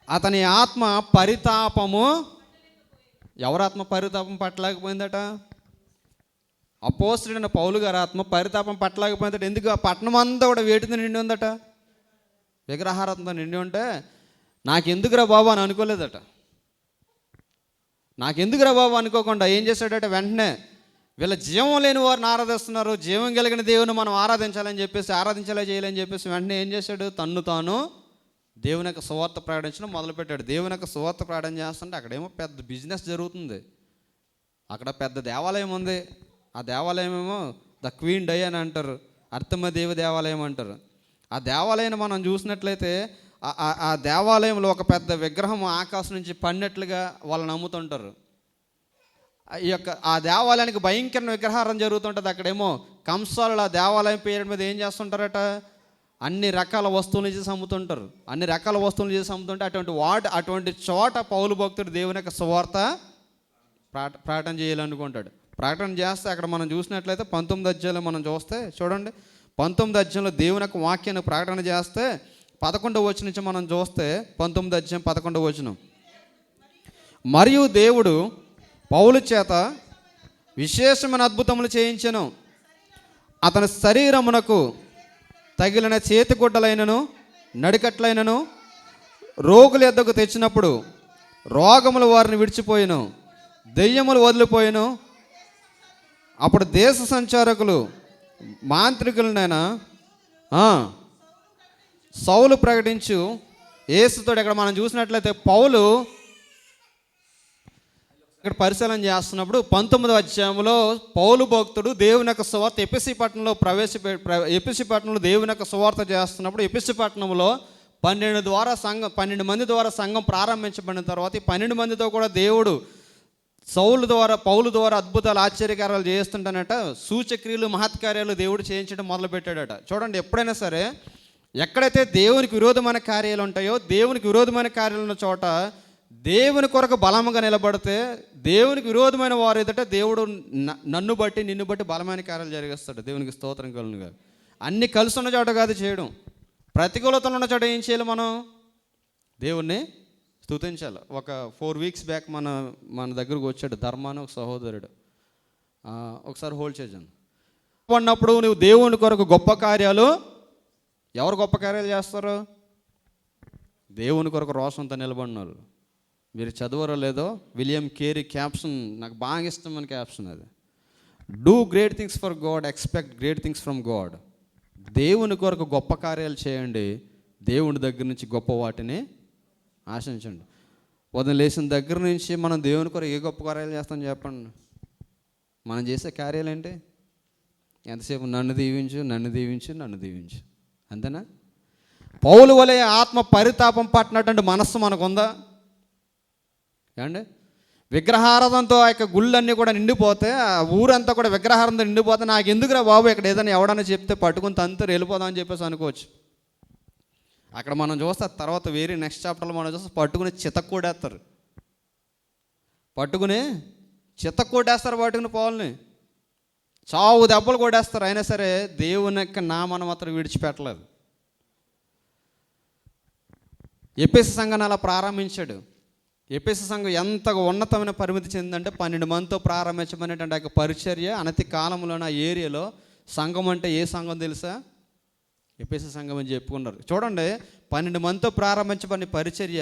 అతని ఆత్మ పరితాపము. ఎవరాత్మ పరితాపం పట్టలేకపోయిందట? అపోస్తలుడైన పౌలు గారి ఆత్మ పరితాపం పట్టలేకపోయిందట. ఎందుకు? ఆ పట్టణం అంతా కూడా వేటితో నిండి ఉందట, విగ్రహారాధనతో నిండి ఉంటే నాకెందుకురా బాబు అని అనుకోలేదట. నాకెందుకురా బాబు అనుకోకుండా ఏం చేశాడట, వెంటనే వీళ్ళ జీవం లేని వారిని ఆరాధిస్తున్నారు, జీవం కలిగిన దేవుని మనం ఆరాధించాలని చెప్పేసి, ఆరాధించాలని చేయాలని చెప్పేసి వెంటనే ఏం చేశాడు, తన్ను తాను దేవుని యొక్క సువార్త ప్రకటించడం మొదలుపెట్టాడు. దేవుని యొక్క సువార్త ప్రకటన చేస్తుంటే అక్కడేమో పెద్ద బిజినెస్ జరుగుతుంది. అక్కడ పెద్ద దేవాలయం ఉంది. ఆ దేవాలయం ఏమో ద క్వీన్ డై అని అంటారు, అర్తమదేవి దేవాలయం అంటారు. ఆ దేవాలయాన్ని మనం చూసినట్లయితే ఆ దేవాలయంలో ఒక పెద్ద విగ్రహం ఆకాశం నుంచి పడినట్లుగా వాళ్ళు నమ్ముతుంటారు. ఈ యొక్క ఆ దేవాలయానికి భయంకరమైన విగ్రహారం జరుగుతుంటుంది. అక్కడేమో కంసాలు ఆ దేవాలయం పేరు మీద ఏం చేస్తుంటారట, అన్ని రకాల వస్తువులు చేసి అమ్ముతుంటారు. అన్ని రకాల వస్తువులు చేసి అమ్ముతుంటే అటువంటి చోట పౌలు భక్తుడు దేవుని యొక్క సువార్త ప్రకటన చేయాలనుకుంటాడు. ప్రకటన చేస్తే అక్కడ మనం చూసినట్లయితే 19వ అధ్యాయంలో మనం చూస్తే చూడండి, 19వ అధ్యాయంలో దేవుని యొక్క వాక్యాన్ని ప్రకటన చేస్తే 11వ వచనం నుంచి మనం చూస్తే 19వ అధ్యాయం 11వ వచనం, మరియు దేవుడు పౌలు చేత విశేషమైన అద్భుతములు చేయించెను, అతని శరీరమునకు తగిలిన చేతిగుడ్డలైనను నడికట్లైనను రోగుల యొద్దకు తెచ్చినప్పుడు రోగములు వారిని విడిచిపోయిను, దెయ్యములు వదిలిపోయిను. అప్పుడు దేశ సంచారకులు మాంత్రికులనైనా సౌలు ప్రకటించు యేసుతోడు. ఇక్కడ మనం చూసినట్లయితే పౌలు ఇక్కడ పరిశీలన చేస్తున్నప్పుడు 19వ అధ్యాయంలో పౌలు భక్తుడు దేవుని యొక్క సువార్త ఎఫెసీ పట్టణంలో దేవుని యొక్క సువార్త చేస్తున్నప్పుడు ఎఫెసీ పట్టణంలో 12 మంది ద్వారా సంఘం ప్రారంభించబడిన తర్వాత ఈ 12 మందితో కూడా దేవుడు పౌలు ద్వారా అద్భుతాలు ఆశ్చర్యకార్యాలు చేస్తుంటానట. సూచక్రియలు మహత్కార్యాలు దేవుడు చేయించడం మొదలుపెట్టాడట. చూడండి, ఎప్పుడైనా సరే ఎక్కడైతే దేవునికి విరోధమైన కార్యాలు ఉంటాయో, దేవునికి విరోధమైన కార్యాలు ఉన్న చోట దేవుని కొరకు బలముగా నిలబడితే దేవునికి విరోధమైన వారు ఎదుట దేవుడు నిన్ను బట్టి బలమైన కార్యాలు జరిగిస్తాడు. దేవునికి స్తోత్రం కలుగునుగా. అన్ని కలిసి ఉన్న చోట కాదు చేయడం, ప్రతికూలతలు ఉన్న చోట ఏం చేయాలి, మనం దేవుణ్ణి స్తుతించాలి. ఒక 4 వీక్స్ బ్యాక్ మన దగ్గరకు వచ్చాడు ధర్మాన ఒక సహోదరుడు. ఒకసారి హోల్డ్ చేశాను. అన్నప్పుడు నువ్వు దేవుని కొరకు గొప్ప కార్యాలు, ఎవరు గొప్ప కార్యాలు చేస్తారు? దేవుని కొరకు రోషంతో నిలబడినారు. మీరు చదవరో లేదో, విలియం కేరీ క్యాప్షన్ నాకు బాగా ఇష్టమైన క్యాప్షన్ అది. Do great things for God, expect great things from God. దేవుని కొరకు గొప్ప కార్యాలు చేయండి, దేవుని దగ్గర నుంచి గొప్ప వాటిని ఆశించండి. ఉదయం లేచిన దగ్గర నుంచి మనం దేవుని కొరకు ఏ గొప్ప కార్యాలు చేస్తాం చెప్పండి. మనం చేసే కార్యాలు ఏంటి? ఎంతసేపు నన్ను దీవించు అంతేనా? పౌలు వలె ఆత్మ పరితాపం పట్టినటువంటి మనస్సు మనకుందా ఏమండి? విగ్రహారాధనతో ఆ యొక్క గుళ్ళన్నీ కూడా నిండిపోతే, ఆ ఊరంతా కూడా విగ్రహారంతో నిండిపోతే, నాకు ఎందుకురా బాబు ఇక్కడ ఏదైనా ఎవడన్నా చెప్తే పట్టుకుని తంతరు వెళ్ళిపోదామని చెప్పేసి అనుకోవచ్చు. అక్కడ మనం చూస్తే తర్వాత వేరే నెక్స్ట్ చాప్టర్లో మనం చూస్తే పట్టుకుని చితక్కొడేస్తారు పట్టుకుని పౌల్ని చావు దెబ్బలు కొడేస్తారు. అయినా సరే దేవుని యొక్క నామాన్ని మాత్రం విడిచిపెట్టలేదు. ఎఫెసు సంఘాన్ని అలా ప్రారంభించాడు. ఎఫెసు సంఘం ఎంత ఉన్నతమైన పరిమితి చెందిందంటే 12 మందితో ప్రారంభించబడినటువంటి ఆ పరిచర్య అనతి కాలంలోనే ఆ ఏరియాలో సంఘం అంటే ఏ సంఘం తెలుసా? ఎఫెసు సంఘం అని చెప్పుకున్నారు. చూడండి, 12 మందితో ప్రారంభించబడిన పరిచర్య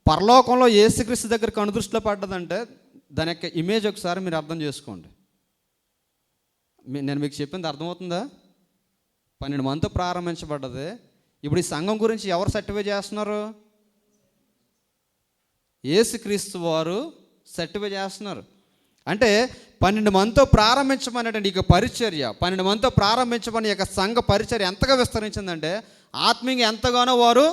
పరలోకంలో యేసుక్రీస్తు దగ్గర కనుదృష్టిలో పడ్డదంటే దాని యొక్క ఇమేజ్ ఒకసారి మీరు అర్థం చేసుకోండి. నేను మీకు చెప్పింది అర్థమవుతుందా? 12 మందితో ప్రారంభించబడ్డది. ఇప్పుడు ఈ సంఘం గురించి ఎవరు సర్టిఫై చేస్తున్నారు? యేసుక్రీస్తు వారు సర్టిఫై చేస్తున్నారు. అంటే 12 మందితో ప్రారంభించమనేటువంటి ఇక పరిచర్య, 12 మందితో ప్రారంభించమని యొక్క సంఘ పరిచర్య ఎంతగా విస్తరించిందంటే ఆత్మీయంగా ఎంతగానో వారు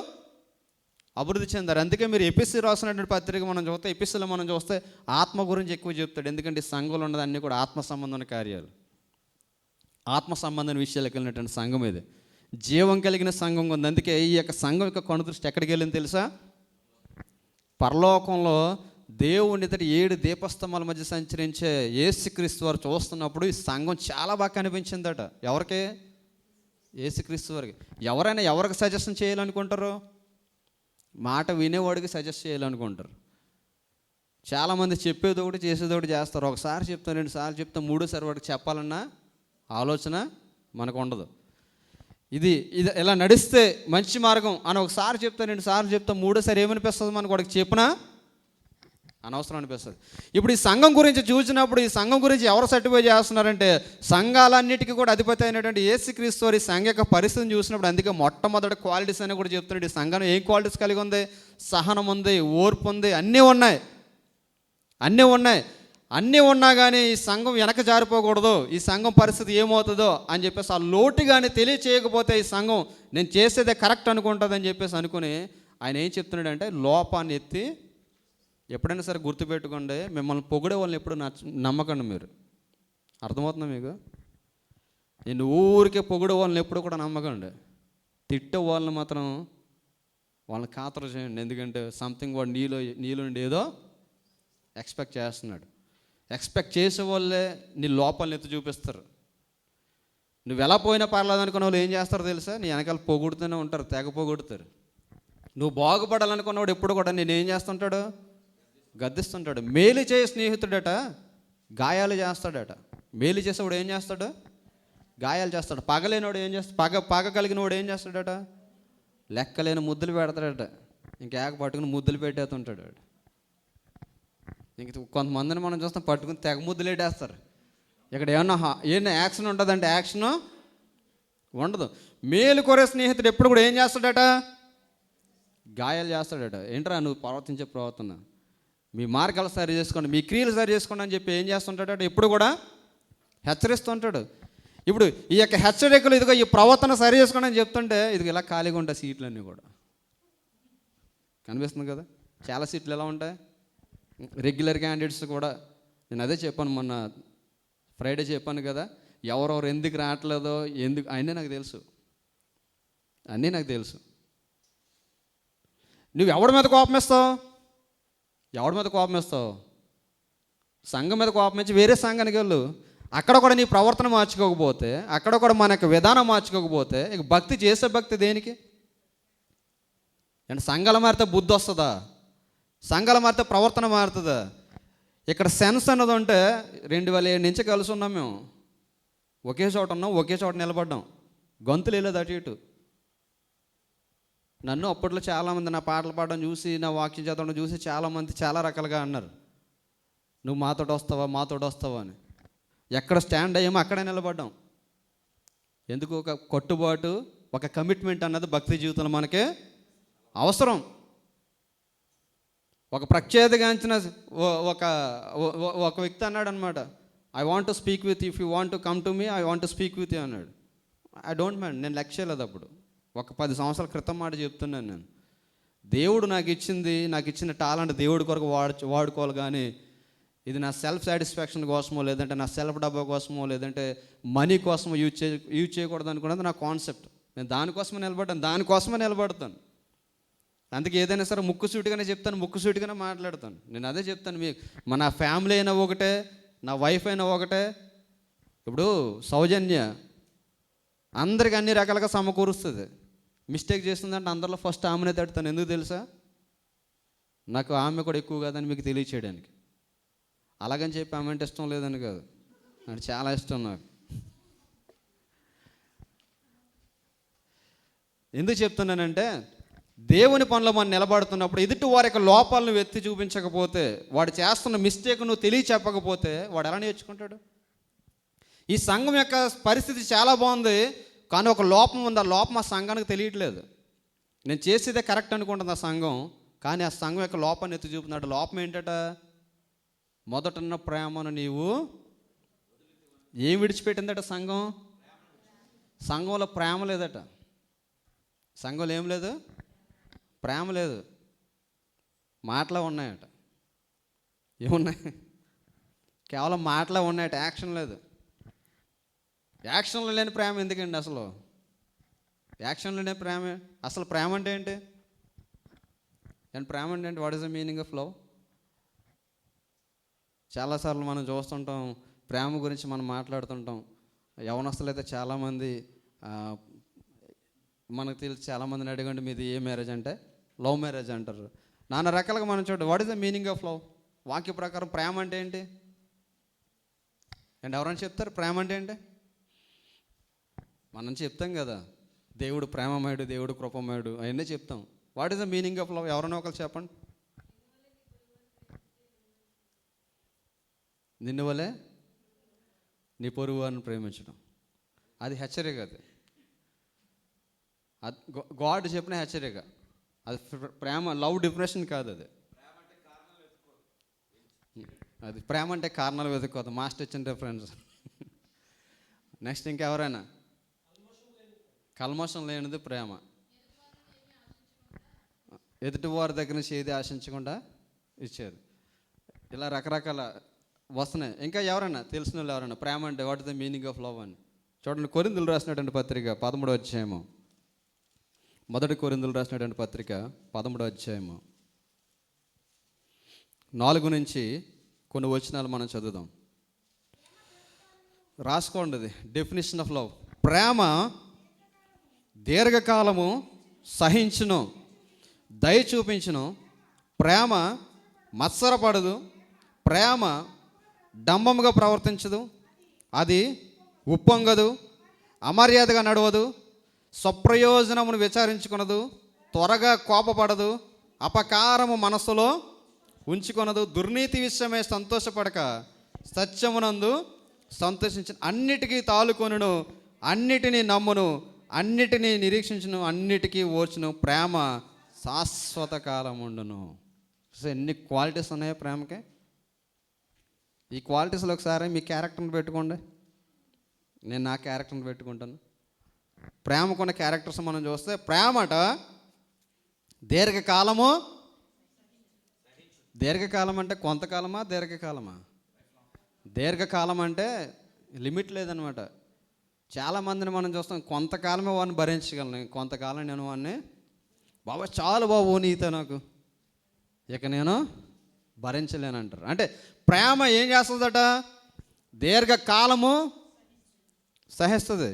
అభివృద్ధి చెందారు. అందుకే మీరు ఎపిసి రాసినటువంటి పత్రిక మనం చూస్తే, ఎపిసిలో మనం చూస్తే ఆత్మ గురించి ఎక్కువ చెప్తాడు. ఎందుకంటే సంఘంలో ఉన్నది అన్నీ కూడా ఆత్మ సంబంధమైన కార్యాలు, ఆత్మ సంబంధమైన విషయాలకు వెళ్ళినటువంటి సంఘం ఇది. జీవం కలిగిన సంఘం ఉంది. అందుకే ఈ యొక్క సంఘం యొక్క కనుదృష్టి ఎక్కడికి వెళ్ళింది తెలుసా? పరలోకంలో దేవుని ఎదుట 7 దీపస్తంభాల మధ్య సంచరించే యేసుక్రీస్తు వారు చూస్తున్నప్పుడు ఈ సంఘం చాలా బాగా కనిపించిందట. ఎవరికి? యేసుక్రీస్తు వారికి. ఎవరైనా ఎవరికి సజెషన్ చేయాలనుకుంటారు? మాట వినేవాడికి సజెస్ట్ చేయాలనుకుంటారు. చాలామంది చెప్పేది ఒకటి చేసేది ఒకటి చేస్తారు. ఒకసారి చెప్తాం, 2 సార్లు చెప్తాం, 3సారి వాడికి చెప్పాలన్న ఆలోచన మనకు ఉండదు. ఇది ఇలా నడిస్తే మంచి మార్గం అని ఒకసారి చెప్తా, 2 సార్లు చెప్తా, 3సారి ఏమనిపిస్తుంది మనకు? వాడికి చెప్పినా అనవసరం అనిపిస్తుంది. ఇప్పుడు ఈ సంఘం గురించి చూసినప్పుడు ఈ సంఘం గురించి ఎవరు సర్టిఫై చేస్తున్నారంటే సంఘాలన్నిటికీ కూడా అధిపతి అయినటువంటి యేసుక్రీస్తు వారి సంఘ యొక్క పరిస్థితిని చూసినప్పుడు అందుకే మొట్టమొదటి క్వాలిటీస్ అని కూడా చెప్తున్నాడు. ఈ సంఘం ఏం క్వాలిటీస్ కలిగి ఉంది? సహనం ఉంది, ఓర్పు ఉంది, అన్నీ ఉన్నా కానీ ఈ సంఘం వెనక జారిపోకూడదు, ఈ సంఘం పరిస్థితి ఏమవుతుందో అని చెప్పేసి ఆ లోటు కానీ తెలియచేయకపోతే ఈ సంఘం నేను చేసేదే కరెక్ట్ అనుకుంటుంది అని చెప్పేసి అనుకుని ఆయన ఏం చెప్తున్నాడంటే లోపాన్ని ఎత్తి ఎప్పుడైనా సరే గుర్తుపెట్టుకోండి, మిమ్మల్ని పొగిడే వాళ్ళని ఎప్పుడు నమ్మకండి మీరు. అర్థమవుతుందా మీకు? నేను ఊరికే పొగిడే వాళ్ళని ఎప్పుడు కూడా నమ్మకండి. తిట్టే వాళ్ళని మాత్రం వాళ్ళని ఖాతరు చేయండి. ఎందుకంటే సంథింగ్ వాడు నీలో నుండి ఏదో ఎక్స్పెక్ట్ చేస్తున్నాడు. ఎక్స్పెక్ట్ చేసే వాళ్ళే నీ లోపాలను ఎత్తి చూపిస్తారు. నువ్వు ఎలా పోయినా పర్లేదు అనుకున్న వాళ్ళు ఏం చేస్తారో తెలుసా? నీ వెనకాల పొగుడుతూనే ఉంటారు, తెగ పొగుడుతారు. నువ్వు బాగుపడాలనుకున్నవాడు ఎప్పుడు కూడా నేను ఏం చేస్తుంటాడు? గద్దిస్తుంటాడు. మేలు చేయ స్నేహితుడట గాయాలు చేస్తాడట. మేలు చేసేవాడు ఏం చేస్తాడు? గాయాలు చేస్తాడు. పగలేనివాడు ఏం చేస్తాడు? పగ కలిగిన వాడు ఏం చేస్తాడట? లెక్కలేని ముద్దులు పెడతాడట. ఇంకేక పట్టుకుని ముద్దులు పెట్టేస్తుంటాడు. ఇంక కొంతమందిని మనం చూస్తాం, పట్టుకుని తెగ ముద్దులు పెట్టేస్తారు. ఇక్కడ ఏమన్నా యాక్షన్ ఉంటుందంటే యాక్షను ఉండదు. మేలు కోరే స్నేహితుడు ఎప్పుడు కూడా ఏం చేస్తాడట? గాయాలు చేస్తాడట. ఏంట్రా నువ్వు ప్రవర్తించే ప్రవర్తన, మీ మార్గాలు సరి చేసుకోండి, మీ క్రియలు సరి చేసుకోండి అని చెప్పి ఏం చేస్తుంటాడట? ఎప్పుడు కూడా హెచ్చరిస్తుంటాడు. ఇప్పుడు ఈ యొక్క హెచ్చరికలు, ఇదిగో ఈ ప్రవర్తన సరి చేసుకోండి అని చెప్తుంటే ఇది ఇలా ఖాళీగా ఉంటాయి సీట్లన్నీ కూడా. కనిపిస్తుంది కదా, చాలా సీట్లు ఎలా ఉంటాయి. రెగ్యులర్ క్యాండిడేట్స్ కూడా నేను అదే చెప్పాను, మొన్న ఫ్రైడే చెప్పాను కదా, ఎవరెవరు ఎందుకు రావట్లేదో ఎందుకు అన్నీ నాకు తెలుసు. అన్నీ నాకు తెలుసు. నువ్వు ఎవడి మీద కోపం ఇస్తావు? ఎవడి మీద కోపం ఇస్తావు? సంఘం మీద కోపం ఇచ్చి వేరే సంఘానికి వెళ్ళు. అక్కడ కూడా నీ ప్రవర్తన మార్చుకోకపోతే, అక్కడ కూడా మన యొక్క విధానం మార్చుకోకపోతే, ఇక భక్తి చేసే భక్తి దేనికి? అంటే సంఘాలు మారితే బుద్ధి వస్తుందా? సంఘాలు మారితే ప్రవర్తన మారుతుందా? ఇక్కడ సెన్స్ అన్నది ఉంటే 2007 నుంచి కలిసి ఉన్నాం మేము. ఒకే చోట ఉన్నాం, ఒకే చోట నిలబడ్డాం. గొంతులు వెళ్ళేది అటు ఇటు. నన్ను అప్పట్లో చాలామంది నా పాటలు పాడడం చూసి, నా వాక్యం చదవడం చూసి చాలామంది చాలా రకాలుగా అన్నారు, నువ్వు మాతోటి వస్తావా అని. ఎక్కడ స్టాండ్ అయ్యామో అక్కడే నిలబడ్డాం. ఎందుకు? ఒక కట్టుబాటు, ఒక కమిట్మెంట్ అన్నది భక్తి జీవితంలో మనకి అవసరం. ఒక ప్రఖ్యాతిగాంచిన ఒక వ్యక్తి అన్నాడు అనమాట, I want to speak with, if you want to come to me, I want to speak with you అన్నాడు. I don't mind. నేను లెక్క చేయలేదు అప్పుడు. ఒక 10 సంవత్సరాల క్రితం మాట చెప్తున్నాను నేను. దేవుడు నాకు ఇచ్చిన టాలెంట్ దేవుడి కొరకు వాడుకోవాలి, కానీ ఇది నా సెల్ఫ్ సాటిస్ఫాక్షన్ కోసమో, లేదంటే నా సెల్ఫ్ డబ్బా కోసమో, లేదంటే మనీ కోసమో యూజ్ చేయకూడదు అనుకున్నది నా కాన్సెప్ట్. నేను దానికోసమే నిలబడతాను. అందుకే ఏదైనా సరే ముక్కుసూటిగానే చెప్తాను, ముక్కుసూటిగానే మాట్లాడతాను. నేను అదే చెప్తాను మీకు, మన ఫ్యామిలీ అయినా ఒకటే, నా వైఫ్ అయినా ఒకటే. ఇప్పుడు సౌజన్య అందరికి అన్ని రకాలుగా సమకూరుస్తుంది. మిస్టేక్ చేస్తుందంటే అందరిలో ఫస్ట్ ఆమెనే తడుతాను. ఎందుకు తెలుసా? నాకు ఆమె కూడా ఎక్కువ కాదని మీకు తెలియచేయడానికి. అలాగని చెప్పి ఆమె అంటే ఇష్టం లేదని కాదు, అంటే చాలా ఇష్టం నాకు. ఎందుకు చెప్తున్నానంటే, దేవుని పనిలో మనం నిలబడుతున్నప్పుడు ఎదుటి వారి యొక్క లోపాలను ఎత్తి చూపించకపోతే, వాడు చేస్తున్న మిస్టేక్ నువ్వు తెలియచెప్పకపోతే వాడు ఎలా నేర్చుకుంటాడు? ఈ సంఘం యొక్క పరిస్థితి చాలా బాగుంది, కానీ ఒక లోపం ఉంది. ఆ లోపం ఆ సంఘానికి తెలియట్లేదు. నేను చేసేదే కరెక్ట్ అనుకుంటుంది ఆ సంఘం, కానీ ఆ సంఘం యొక్క లోపాన్ని ఎత్తి చూపుతున్నాడు. లోపం ఏంటట? మొదటన్న ప్రేమను నీవు ఏం విడిచిపెట్టిందట సంఘం? సంఘంలో ప్రేమ లేదట. సంఘంలో ఏం లేదు? ప్రేమ లేదు. మాటలే ఉన్నాయట. ఏమున్నాయి? కేవలం మాటలే ఉన్నాయట, యాక్షన్ లేదు. యాక్షన్లో లేని ప్రేమ ఎందుకండి అసలు? యాక్షన్లో లేని ప్రేమ అసలు ప్రేమ అంటే ఏంటి? అండ్ ప్రేమ అంటే ఏంటి? What is the meaning of love? చాలాసార్లు మనం చూస్తుంటాం, ప్రేమ గురించి మనం మాట్లాడుతుంటాం. యవనస్తులు అయితే చాలామంది, మనకు తెలిసి చాలామందిని అడగండి, మీది ఏ మ్యారేజ్ అంటే లవ్ మ్యారేజ్ అంటారు. నానా రకాలుగా మనం చూడండి. What is the meaning of love? వాక్య ప్రకారం ప్రేమ అంటే ఏంటి? అండ్ ఎవరైనా చెప్తారు ప్రేమ అంటే ఏంటి? మనం చెప్తాం కదా, దేవుడు ప్రేమమయుడు, దేవుడు కృపమయుడు, అవన్నీ చెప్తాం. What is the meaning of love? ఎవరైనా ఒకరు చెప్పండి. నిన్ను వలే నీ పొరుగు వారిని ప్రేమించడం. అది హెచ్చరిక. అది గాడ్ చెప్పిన హెచ్చరిక. అది ప్రేమ, లవ్ డిప్రెషన్ కాదు. అది ప్రేమ అంటే కారణాలు వెతుక్కోదు. మాస్టర్ ఇచ్చిన రిఫరెన్స్. నెక్స్ట్ ఇంకెవరైనా? కల్మషం లేనిది ప్రేమ. ఎదుటి వారి దగ్గర నుంచి ఏది ఆశించకుండా ఇచ్చారు. ఇలా రకరకాల వస్తున్నాయి. ఇంకా ఎవరన్నా తెలిసిన వాళ్ళు ఎవరన్నా ప్రేమ అంటే what is the meaning of love అని చూడండి. కొరింథీయులు రాసినటువంటి పత్రిక 13వ అధ్యాయము, మొదటి కొరింథీయులు రాసినటువంటి పత్రిక 13వ అధ్యాయము 4 నుంచి కొన్ని వచనాలు మనం చదువుదాం. రాసుకోండి. అది డెఫినేషన్ ఆఫ్ లవ్. ప్రేమ దీర్ఘకాలము సహించును, దయ చూపించును, ప్రేమ మత్సరపడదు, ప్రేమ డంబముగా ప్రవర్తించదు, అది ఉప్పొంగదు, అమర్యాదగా నడవదు, స్వప్రయోజనమును విచారించుకొనదు, త్వరగా కోపపడదు, అపకారము మనస్సులో ఉంచుకొనదు, దుర్నీతి విషయమై సంతోషపడక సత్యమునందు సంతోషించిన, అన్నిటికీ తాలుకొనును, అన్నిటినీ నమ్మును, అన్నిటినీ నిరీక్షించును, అన్నిటికీ ఓర్చును, ప్రేమ శాశ్వత కాలం ఉండును. సో ఎన్ని క్వాలిటీస్ ఉన్నాయో ప్రేమకి. ఈ క్వాలిటీస్లో ఒకసారి మీ క్యారెక్టర్ని పెట్టుకోండి, నేను నా క్యారెక్టర్ని పెట్టుకుంటాను. ప్రేమకున్న క్యారెక్టర్స్ మనం చూస్తే, ప్రేమట దీర్ఘకాలము. దీర్ఘకాలం అంటే కొంతకాలమా, దీర్ఘకాలమా? దీర్ఘకాలం అంటే లిమిట్ లేదనమాట. చాలామందిని మనం చూస్తాం, కొంతకాలమే వాడిని భరించగలను, కొంతకాలం నేను వాడిని బాబా చాలు బాబు నీతో నాకు ఇక నేను భరించలేనంటారు. అంటే ప్రేమ ఏం చేస్తుందట? దీర్ఘకాలము సహిస్తుంది,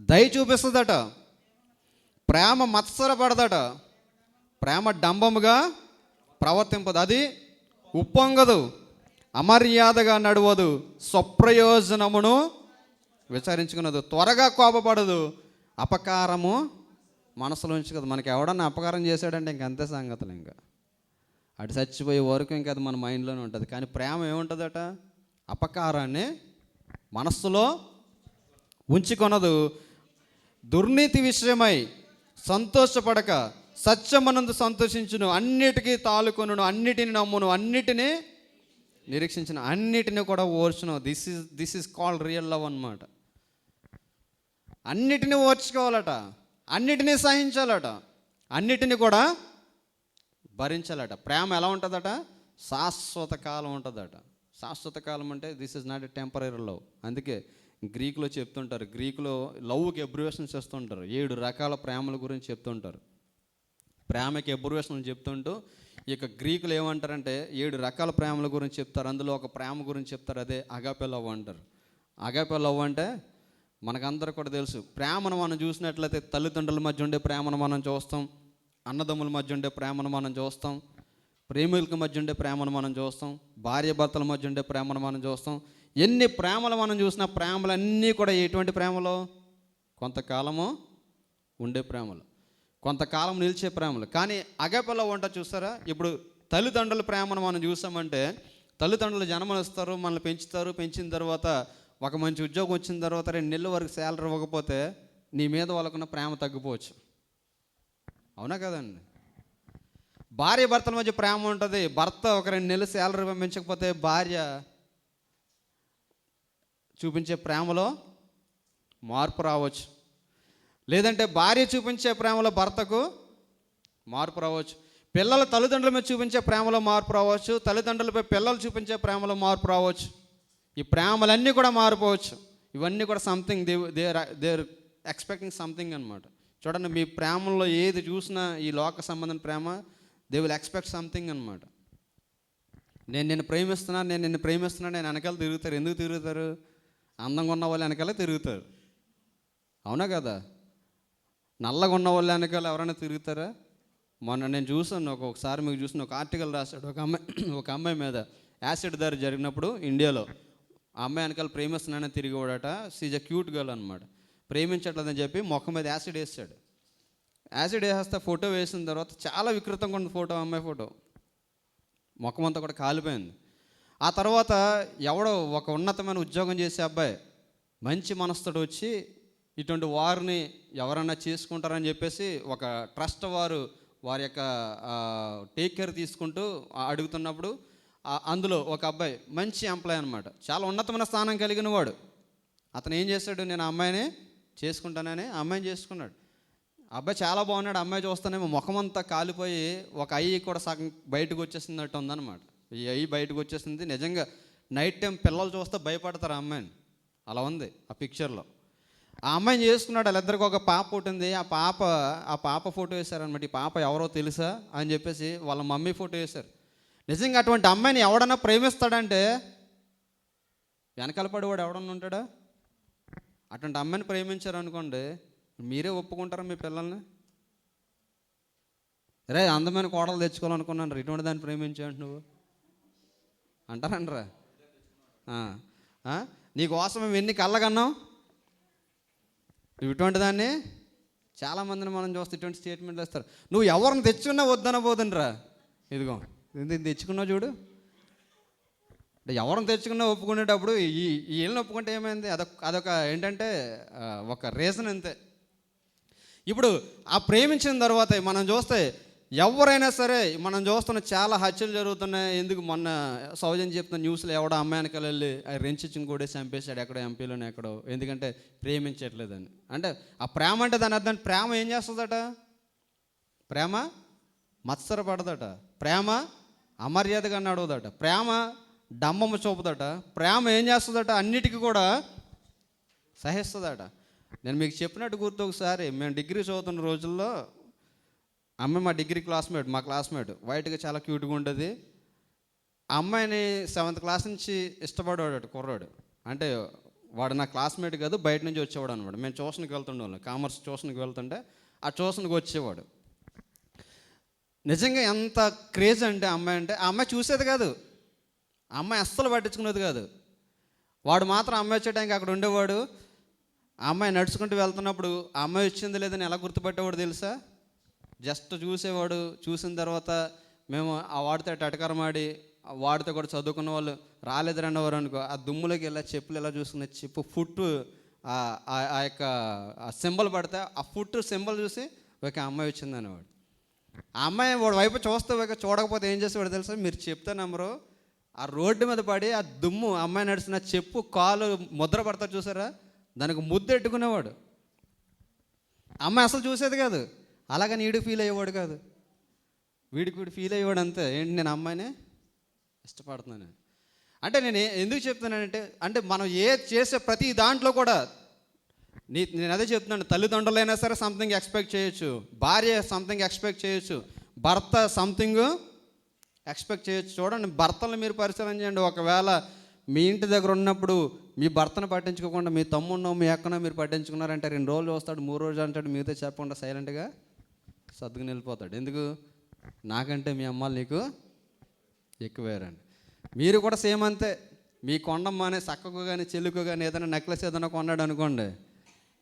దయ చూపిస్తుందట, ప్రేమ మత్సరపడదట, ప్రేమ డంబముగా ప్రవర్తింపదు, అది ఉప్పొంగదు, అమర్యాదగా నడవదు, స్వప్రయోజనమును విచారించుకున్నదు, త్వరగా కోపపడదు, అపకారము మనసులో ఉంచుకదు. మనకి ఎవడన్నా అపకారం చేశాడంటే ఇంకంతే సంగతులు, ఇంకా అటు చచ్చిపోయే వరకు ఇంకా అది మన మైండ్లోనే ఉంటుంది. కానీ ప్రేమ ఏముంటుందట? అపకారాన్ని మనస్సులో ఉంచుకొనదు, దుర్నీతి విషయమై సంతోషపడక సత్యమనందు సంతోషించును, అన్నిటికీ తాలుకొనును, అన్నిటిని నమ్మును, అన్నిటినీ నిరీక్షించిన, అన్నిటిని కూడా ఓర్చును. This is called real love అన్నమాట. అన్నిటినీ ఓర్చుకోవాలట, అన్నిటినీ సహించాలట, అన్నిటినీ కూడా భరించాలట. ప్రేమ ఎలా ఉంటుందట? శాశ్వత కాలం ఉంటుందట. శాశ్వత కాలం అంటే this is not a temporary love. అందుకే గ్రీకులో చెప్తుంటారు, గ్రీకులో లవ్కి అబ్రివేషన్స్ చేస్తుంటారు, 7 రకాల ప్రేమల గురించి చెప్తుంటారు. ప్రేమకి అబ్రివేషన్లు చెప్తుంటూ ఇక గ్రీకులు ఏమంటారంటే 7 రకాల ప్రేమల గురించి చెప్తారు. అందులో ఒక ప్రేమ గురించి చెప్తారు, అదే అగాపే లవ్ అంటారు. అగాపే లవ్ అంటే మనకందరూ కూడా తెలుసు. ప్రేమను మనం చూసినట్లయితే తల్లిదండ్రుల మధ్య ఉండే ప్రేమను మనం చూస్తాం, అన్నదమ్ముల మధ్య ఉండే ప్రేమను మనం చూస్తాం, ప్రేమికుల మధ్య ఉండే ప్రేమను మనం చూస్తాం, భార్య భర్తల మధ్య ఉండే ప్రేమను మనం చూస్తాం. ఎన్ని ప్రేమలు మనం చూసిన ప్రేమలన్నీ కూడా ఎటువంటి ప్రేమలు? కొంతకాలము ఉండే ప్రేమలు, కొంతకాలం నిలిచే ప్రేమలు. కానీ అగాపేలో ఉంటా చూస్తారా? ఇప్పుడు తల్లిదండ్రుల ప్రేమను మనం చూసామంటే, తల్లిదండ్రులు జన్మనిస్తారు, మనల్ని పెంచుతారు, పెంచిన తర్వాత ఒక మంచి ఉద్యోగం వచ్చిన తర్వాత 2 నెలల వరకు శాలరీ ఇవ్వకపోతే నీ మీద వాళ్ళకున్న ప్రేమ తగ్గిపోవచ్చు. అవునా కదండి? భార్య భర్తల మధ్య ప్రేమ ఉంటుంది. భర్త ఒక 2 నెలలు శాలరీ పంపించకపోతే భార్య చూపించే ప్రేమలో మార్పు రావచ్చు. లేదంటే భార్య చూపించే ప్రేమలో భర్తకు మార్పు రావచ్చు. పిల్లల తల్లిదండ్రుల మీద చూపించే ప్రేమలో మార్పు రావచ్చు. తల్లిదండ్రులపై పిల్లలు చూపించే ప్రేమలో మార్పు రావచ్చు. ఈ ప్రేమలన్నీ కూడా మారిపోవచ్చు. ఇవన్నీ కూడా సంథింగ్ దేర్ ఎక్స్పెక్టింగ్ సంథింగ్ అనమాట. చూడండి, మీ ప్రేమలో ఏది చూసినా ఈ లోక సంబంధం ప్రేమ, దే విల్ ఎక్స్పెక్ట్ సంథింగ్ అనమాట. నేను నిన్ను ప్రేమిస్తున్నాను, నేను వెనకాల తిరుగుతారు. ఎందుకు తిరుగుతారు? అందంగా ఉన్న వాళ్ళు వెనకాల తిరుగుతారు. అవునా కదా? నల్లగా ఉన్న వాళ్ళు వెనకాల ఎవరైనా తిరుగుతారా? మొన్న నేను చూసాను, ఒకసారి మీకు చూసిన ఒక ఆర్టికల్ రాశాడు ఒక అమ్మాయి మీద యాసిడ్ దాడి జరిగినప్పుడు ఇండియాలో. ఆ అమ్మాయి వెనకాల ప్రేమిస్తున్నానని తిరిగివాడట. షీజ్ ఎ క్యూట్ గర్ల్ అనమాట. ప్రేమించట్లేదని చెప్పి మొక్క మీద యాసిడ్ వేసాడు. యాసిడ్ వేసేస్తే ఫోటో వేసిన తర్వాత చాలా వికృతంగా ఉన్న ఫోటో, అమ్మాయి ఫోటో, మొక్కమంతా కూడా కాలిపోయింది. ఆ తర్వాత ఎవడో ఒక ఉన్నతమైన ఉద్యోగం చేసే అబ్బాయి మంచి మనసుతో వచ్చి ఇటువంటి వారిని ఎవరన్నా చేసుకుంటారని చెప్పేసి ఒక ట్రస్ట్ వారి యొక్క టేక్ కేర్ తీసుకుంటూ అడుగుతున్నప్పుడు అందులో ఒక అబ్బాయి మంచి ఎంప్లాయ్ అనమాట, చాలా ఉన్నతమైన స్థానం కలిగిన వాడు. అతను ఏం చేశాడు? నేను ఆ అమ్మాయిని చేసుకుంటానని ఆ అమ్మాయిని చేసుకున్నాడు. అబ్బాయి చాలా బాగున్నాడు, అమ్మాయి చూస్తేనేమో ముఖం అంతా కాలిపోయి ఒక అయ్యి కూడా సగం బయటకు వచ్చేసినట్టు ఉందన్నమాట. ఈ అయ్యి బయటకు వచ్చేసింది. నిజంగా నైట్ టైం పిల్లలు చూస్తే భయపడతారు ఆ అమ్మాయిని, అలా ఉంది ఆ పిక్చర్లో. ఆ అమ్మాయిని చేసుకున్నాడు. వాళ్ళిద్దరికి ఒక పాప పుట్టింది. ఆ పాప ఫోటో వేశారనమాట. ఈ పాప ఎవరో తెలుసా అని చెప్పేసి వాళ్ళ మమ్మీ ఫోటో వేశారు. నిజంగా అటువంటి అమ్మాయిని ఎవడన్నా ప్రేమిస్తాడంటే వెనకాల పడేవాడు ఎవడన్నా ఉంటాడా? అటువంటి అమ్మాయిని ప్రేమించారనుకోండి, మీరే ఒప్పుకుంటారా మీ పిల్లల్ని? రే అందమైన కోడలు తెచ్చుకోవాలనుకున్నాను, ఇటువంటి దాన్ని ప్రేమించావు నువ్వు అంటారంటరా? నీకోసం మేము ఎన్ని కళ్ళగన్నాం, నువ్వు ఇటువంటి దాన్ని. చాలామందిని మనం చూస్తే ఇటువంటి స్టేట్మెంట్లు వేస్తారు. నువ్వు ఎవరిని తెచ్చుకున్నా వద్దనబోతుండ్రా. ఇదిగో ఇది తెచ్చుకున్నావు చూడు. అంటే ఎవరిని తెచ్చుకున్నా ఒప్పుకునేటప్పుడు ఈ వీళ్ళని ఒప్పుకుంటే ఏమైంది? అదొక ఏంటంటే ఒక రీజన్ అంతే. ఇప్పుడు ఆ ప్రేమించిన తర్వాత మనం చూస్తే ఎవరైనా సరే, మనం చూస్తున్న చాలా హత్యలు జరుగుతున్నాయి. ఎందుకు మొన్న సౌజన్య చెప్తున్న న్యూస్లో ఎవడో అమ్మాయికి వెళ్ళి రెంచిచ్చిన కూడా చంపేశాడు ఎక్కడో, ఎంపీలోనే ఎక్కడో, ఎందుకంటే ప్రేమించట్లేదని. అంటే ఆ ప్రేమ అంటే దాని అర్థం, ప్రేమ ఏం చేస్తుందట? ప్రేమ మత్సరపడదట, ప్రేమ అమర్యాదగా నడవదట, ప్రేమ డంబము చూపుదట, ప్రేమ ఏం చేస్తుందట? అన్నిటికీ కూడా సహిస్తుందట. నేను మీకు చెప్పినట్టు గుర్తు, ఒకసారి మేము డిగ్రీ చదువుతున్న రోజుల్లో అమ్మాయి మా డిగ్రీ క్లాస్మేట్, మా క్లాస్మేట్ వైట్గా చాలా క్యూట్గా ఉండేది. ఆ అమ్మాయిని 7th క్లాస్ నుంచి ఇష్టపడేవాడు కుర్రాడు. అంటే వాడు నా క్లాస్మేట్ కాదు, బయట నుంచి వచ్చేవాడు అనమాట. మేము ట్యూషన్కి వెళ్తుండేవాళ్ళం, కామర్స్ ట్యూషన్కి వెళ్తుంటే ఆ ట్యూషన్కి వచ్చేవాడు. నిజంగా ఎంత క్రేజ్ అంటే అమ్మాయి అంటే, ఆ అమ్మాయి చూసేది కాదు, ఆ అమ్మాయి అస్సలు పట్టించుకునేది కాదు. వాడు మాత్రం అమ్మాయి వచ్చేటానికి అక్కడ ఉండేవాడు. ఆ అమ్మాయి నడుచుకుంటూ వెళ్తున్నప్పుడు ఆ అమ్మాయి వచ్చింది లేదని ఎలా గుర్తుపట్టేవాడు తెలుసా? జస్ట్ చూసేవాడు. చూసిన తర్వాత మేము ఆ వాడితో టటకరమాడి, వాడితో కూడా చదువుకున్న వాళ్ళు రాలేదు అన్నవారు అనుకో, ఆ దుమ్ములోకి ఇలా చెప్పులు ఇలా చూసుకునే చెప్పు ఫుట్ ఆ యొక్క సింబల్ పడితే ఆ ఫుట్ సింబల్ చూసి ఒక అమ్మాయి వచ్చింది అనేవాడు. ఆ అమ్మాయి వాడు వైపు చూస్తే చూడకపోతే ఏం చేసేవాడు తెలుసా? మీరు చెప్తే నమ్మరు, ఆ రోడ్డు మీద పడి ఆ దుమ్ము అమ్మాయి నడిచిన చెప్పు కాలు ముద్ర పడతారు చూసారా, దానికి ముద్ద ఎట్టుకునేవాడు. అమ్మాయి అసలు చూసేది కాదు. అలాగని వీడికి ఫీల్ అయ్యేవాడు కాదు, వీడికి ఫీల్ అయ్యేవాడు అంతే. ఏంటి, నేను అమ్మాయినే ఇష్టపడుతున్నాను. అంటే నేను ఎందుకు చెప్తున్నానంటే, అంటే మనం చేసే ప్రతి దాంట్లో కూడా నేను అదే చెప్తున్నాను. తల్లిదండ్రులైనా సరే సంథింగ్ ఎక్స్పెక్ట్ చేయొచ్చు, భార్య సంథింగ్ ఎక్స్పెక్ట్ చేయొచ్చు, భర్త సంథింగ్ ఎక్స్పెక్ట్ చేయొచ్చు. చూడండి, భర్తలు మీరు పరిశీలన చేయండి. ఒకవేళ మీ ఇంటి దగ్గర ఉన్నప్పుడు మీ భర్తను పట్టించుకోకుండా మీ తమ్ముడినో మీ అక్కనో మీరు పట్టించుకున్నారంటే 2 రోజులు వస్తాడు, 3 రోజులు అంటాడు, మీతో చెప్పకుండా సైలెంట్గా సర్దుకుని వెళ్ళిపోతాడు. ఎందుకు? నాకంటే మీ అమ్మాలు నీకు ఎక్కువేరండి. మీరు కూడా సేమ్ అంతే. మీ కొండమ్మ అనే సక్కకు కానీ చెల్లుకు కానీ ఏదైనా నెక్లెస్ ఏదైనా కొన్నాడు అనుకోండి,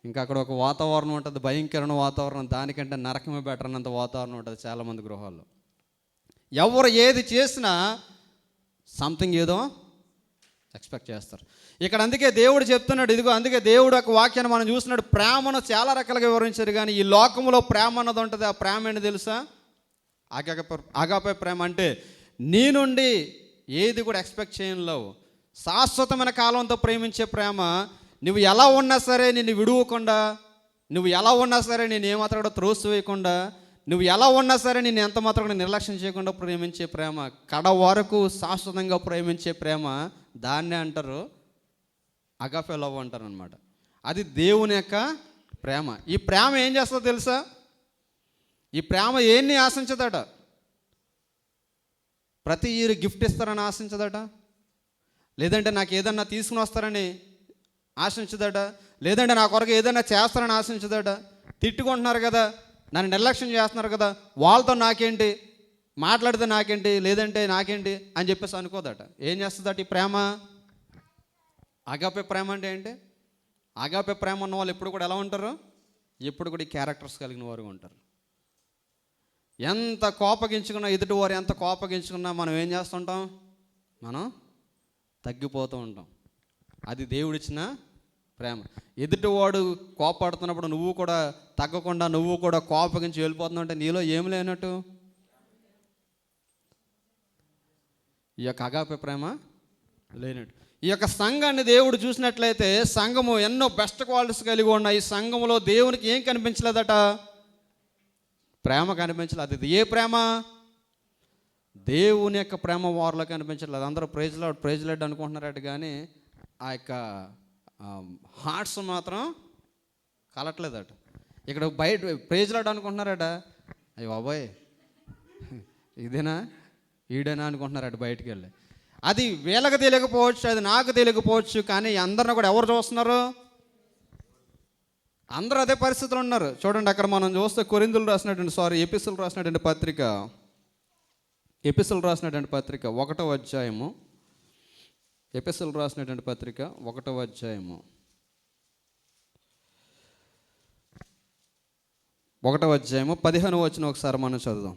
ఇంకా అక్కడ ఒక వాతావరణం ఉంటుంది, భయంకరమైన వాతావరణం, దానికంటే నరకమే బెటర్ అన్నంత వాతావరణం ఉంటుంది చాలామంది గృహాల్లో. ఎవరు ఏది చేసినా సంథింగ్ ఏదో ఎక్స్పెక్ట్ చేస్తారు. ఇక్కడ అందుకే దేవుడు చెప్తున్నాడు, ఇదిగో అందుకే దేవుడు ఒక వాక్యాన్ని మనం చూస్తున్నాడు. ప్రేమను చాలా రకాలుగా వివరించారు, కానీ ఈ లోకంలో ప్రేమ అన్నది ఉంటుంది. ఆ ప్రేమ ఏంటి తెలుసా? అగాపే ప్రేమ అంటే నీ నుండి ఏది కూడా ఎక్స్పెక్ట్ చేయలేవు, శాశ్వతమైన కాలంతో ప్రేమించే ప్రేమ. నువ్వు ఎలా ఉన్నా సరే నిన్ను విడువకుండా, నువ్వు ఎలా ఉన్నా సరే నేను ఏమాత్రం కూడా త్రోసివేయకుండా, నువ్వు ఎలా ఉన్నా సరే నేను ఎంత మాత్రం కూడా నిర్లక్ష్యం చేయకుండా ప్రేమించే ప్రేమ, కడ వరకు శాశ్వతంగా ప్రేమించే ప్రేమ, దాన్నే అంటారు అగాపే లవ్ అంటారు అనమాట. అది దేవుని యొక్క ప్రేమ. ఈ ప్రేమ ఏం చేస్తుందో తెలుసా? ఈ ప్రేమ ఏన్ని ఆశించదట? ప్రతి ఇయర్ గిఫ్ట్ ఇస్తారని ఆశించదట, లేదంటే నాకు ఏదన్నా తీసుకుని వస్తారని ఆశించదట, లేదంటే నా కొరకు ఏదైనా చేస్తారని ఆశించదట. తిట్టుకుంటున్నారు కదా, నన్ను నిర్లక్ష్యం చేస్తున్నారు కదా, వాళ్ళతో నాకేంటి, మాట్లాడితే నాకేంటి, లేదంటే నాకేంటి అని చెప్పేసి అనుకోదట. ఏం చేస్తుందట ఈ ప్రేమ? అగాపే ప్రేమ అంటే ఏంటి? అగాపే ప్రేమ ఉన్న వాళ్ళు ఎప్పుడు కూడా ఎలా ఉంటారు? ఎప్పుడు కూడా ఈ క్యారెక్టర్స్ కలిగిన వారు ఉంటారు. ఎంత కోపగించుకున్నా, ఎదుటివారు ఎంత కోపగించుకున్నా మనం ఏం చేస్తుంటాం? మనం తగ్గిపోతూ ఉంటాం. అది దేవుడిచ్చిన ప్రేమ. ఎదుటివాడు కోపడుతున్నప్పుడు నువ్వు కూడా తగ్గకుండా, నువ్వు కూడా కోపగించి వెళ్ళిపోతున్నావు అంటే నీలో ఏమి లేనట్టు? ఈ యొక్క అగాపే ప్రేమ లేనట్టు. ఈ యొక్క సంఘాన్ని దేవుడు చూసినట్లయితే సంఘము ఎన్నో బెస్ట్ క్వాలిటీస్ కలిగి ఉన్నాయి. ఈ సంఘములో దేవునికి ఏం కనిపించలేదట? ప్రేమ కనిపించలేదు. అది ఏ ప్రేమ? దేవుని యొక్క ప్రేమ వారిలో కనిపించట్లేదు. అందరూ ప్రైజ్ లాడ్ అనుకుంటున్నారట, కానీ ఆ యొక్క హార్ట్స్ మాత్రం కలట్లేదట. ఇక్కడ బయట ప్రైజ్ లాడ్ అనుకుంటున్నారట, అయ్యో బాబాయ్ ఇదేనా ఈడేనా అనుకుంటున్నారట బయటికి వెళ్ళి. అది వీళ్ళకి తెలియకపోవచ్చు, అది నాకు తెలియకపోవచ్చు, కానీ అందరిని కూడా ఎవరు చూస్తున్నారు? అందరూ అదే పరిస్థితులు ఉన్నారు. చూడండి, అక్కడ మనం చూస్తే ఎపిసోల్ రాసినటువంటి పత్రిక 1వ అధ్యాయము, ఎపిసోల్ రాసినటువంటి పత్రిక 1వ అధ్యాయము 15వ వచనం ఒకసారి మనం చదువుదాం.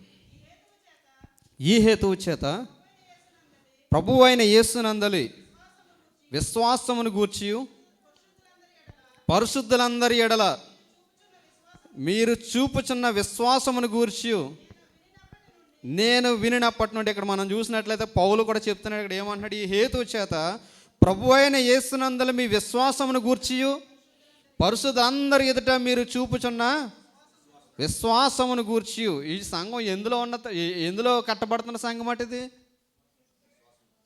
ఈ హేతువు చేత ప్రభువు అయిన యేసునందలి విశ్వాసమును గూర్చి పరిశుద్ధులందరి ఎడల మీరు చూపుచున్న విశ్వాసమును గూర్చి నేను వినినప్పటి నుండి, ఇక్కడ మనం చూసినట్లయితే పౌలు కూడా చెప్తున్నాడు. ఇక్కడ ఏమంటున్నాడు? ఈ హేతువు చేత ప్రభువు అయిన యేసునందలి మీ విశ్వాసమును గూర్చి పరిశుద్ధులందరి ఎదుట మీరు చూపుచున్న విశ్వాసమును గూర్చి. ఈ సంఘం ఎందులో కట్టబడుతున్న సంఘం అటుది?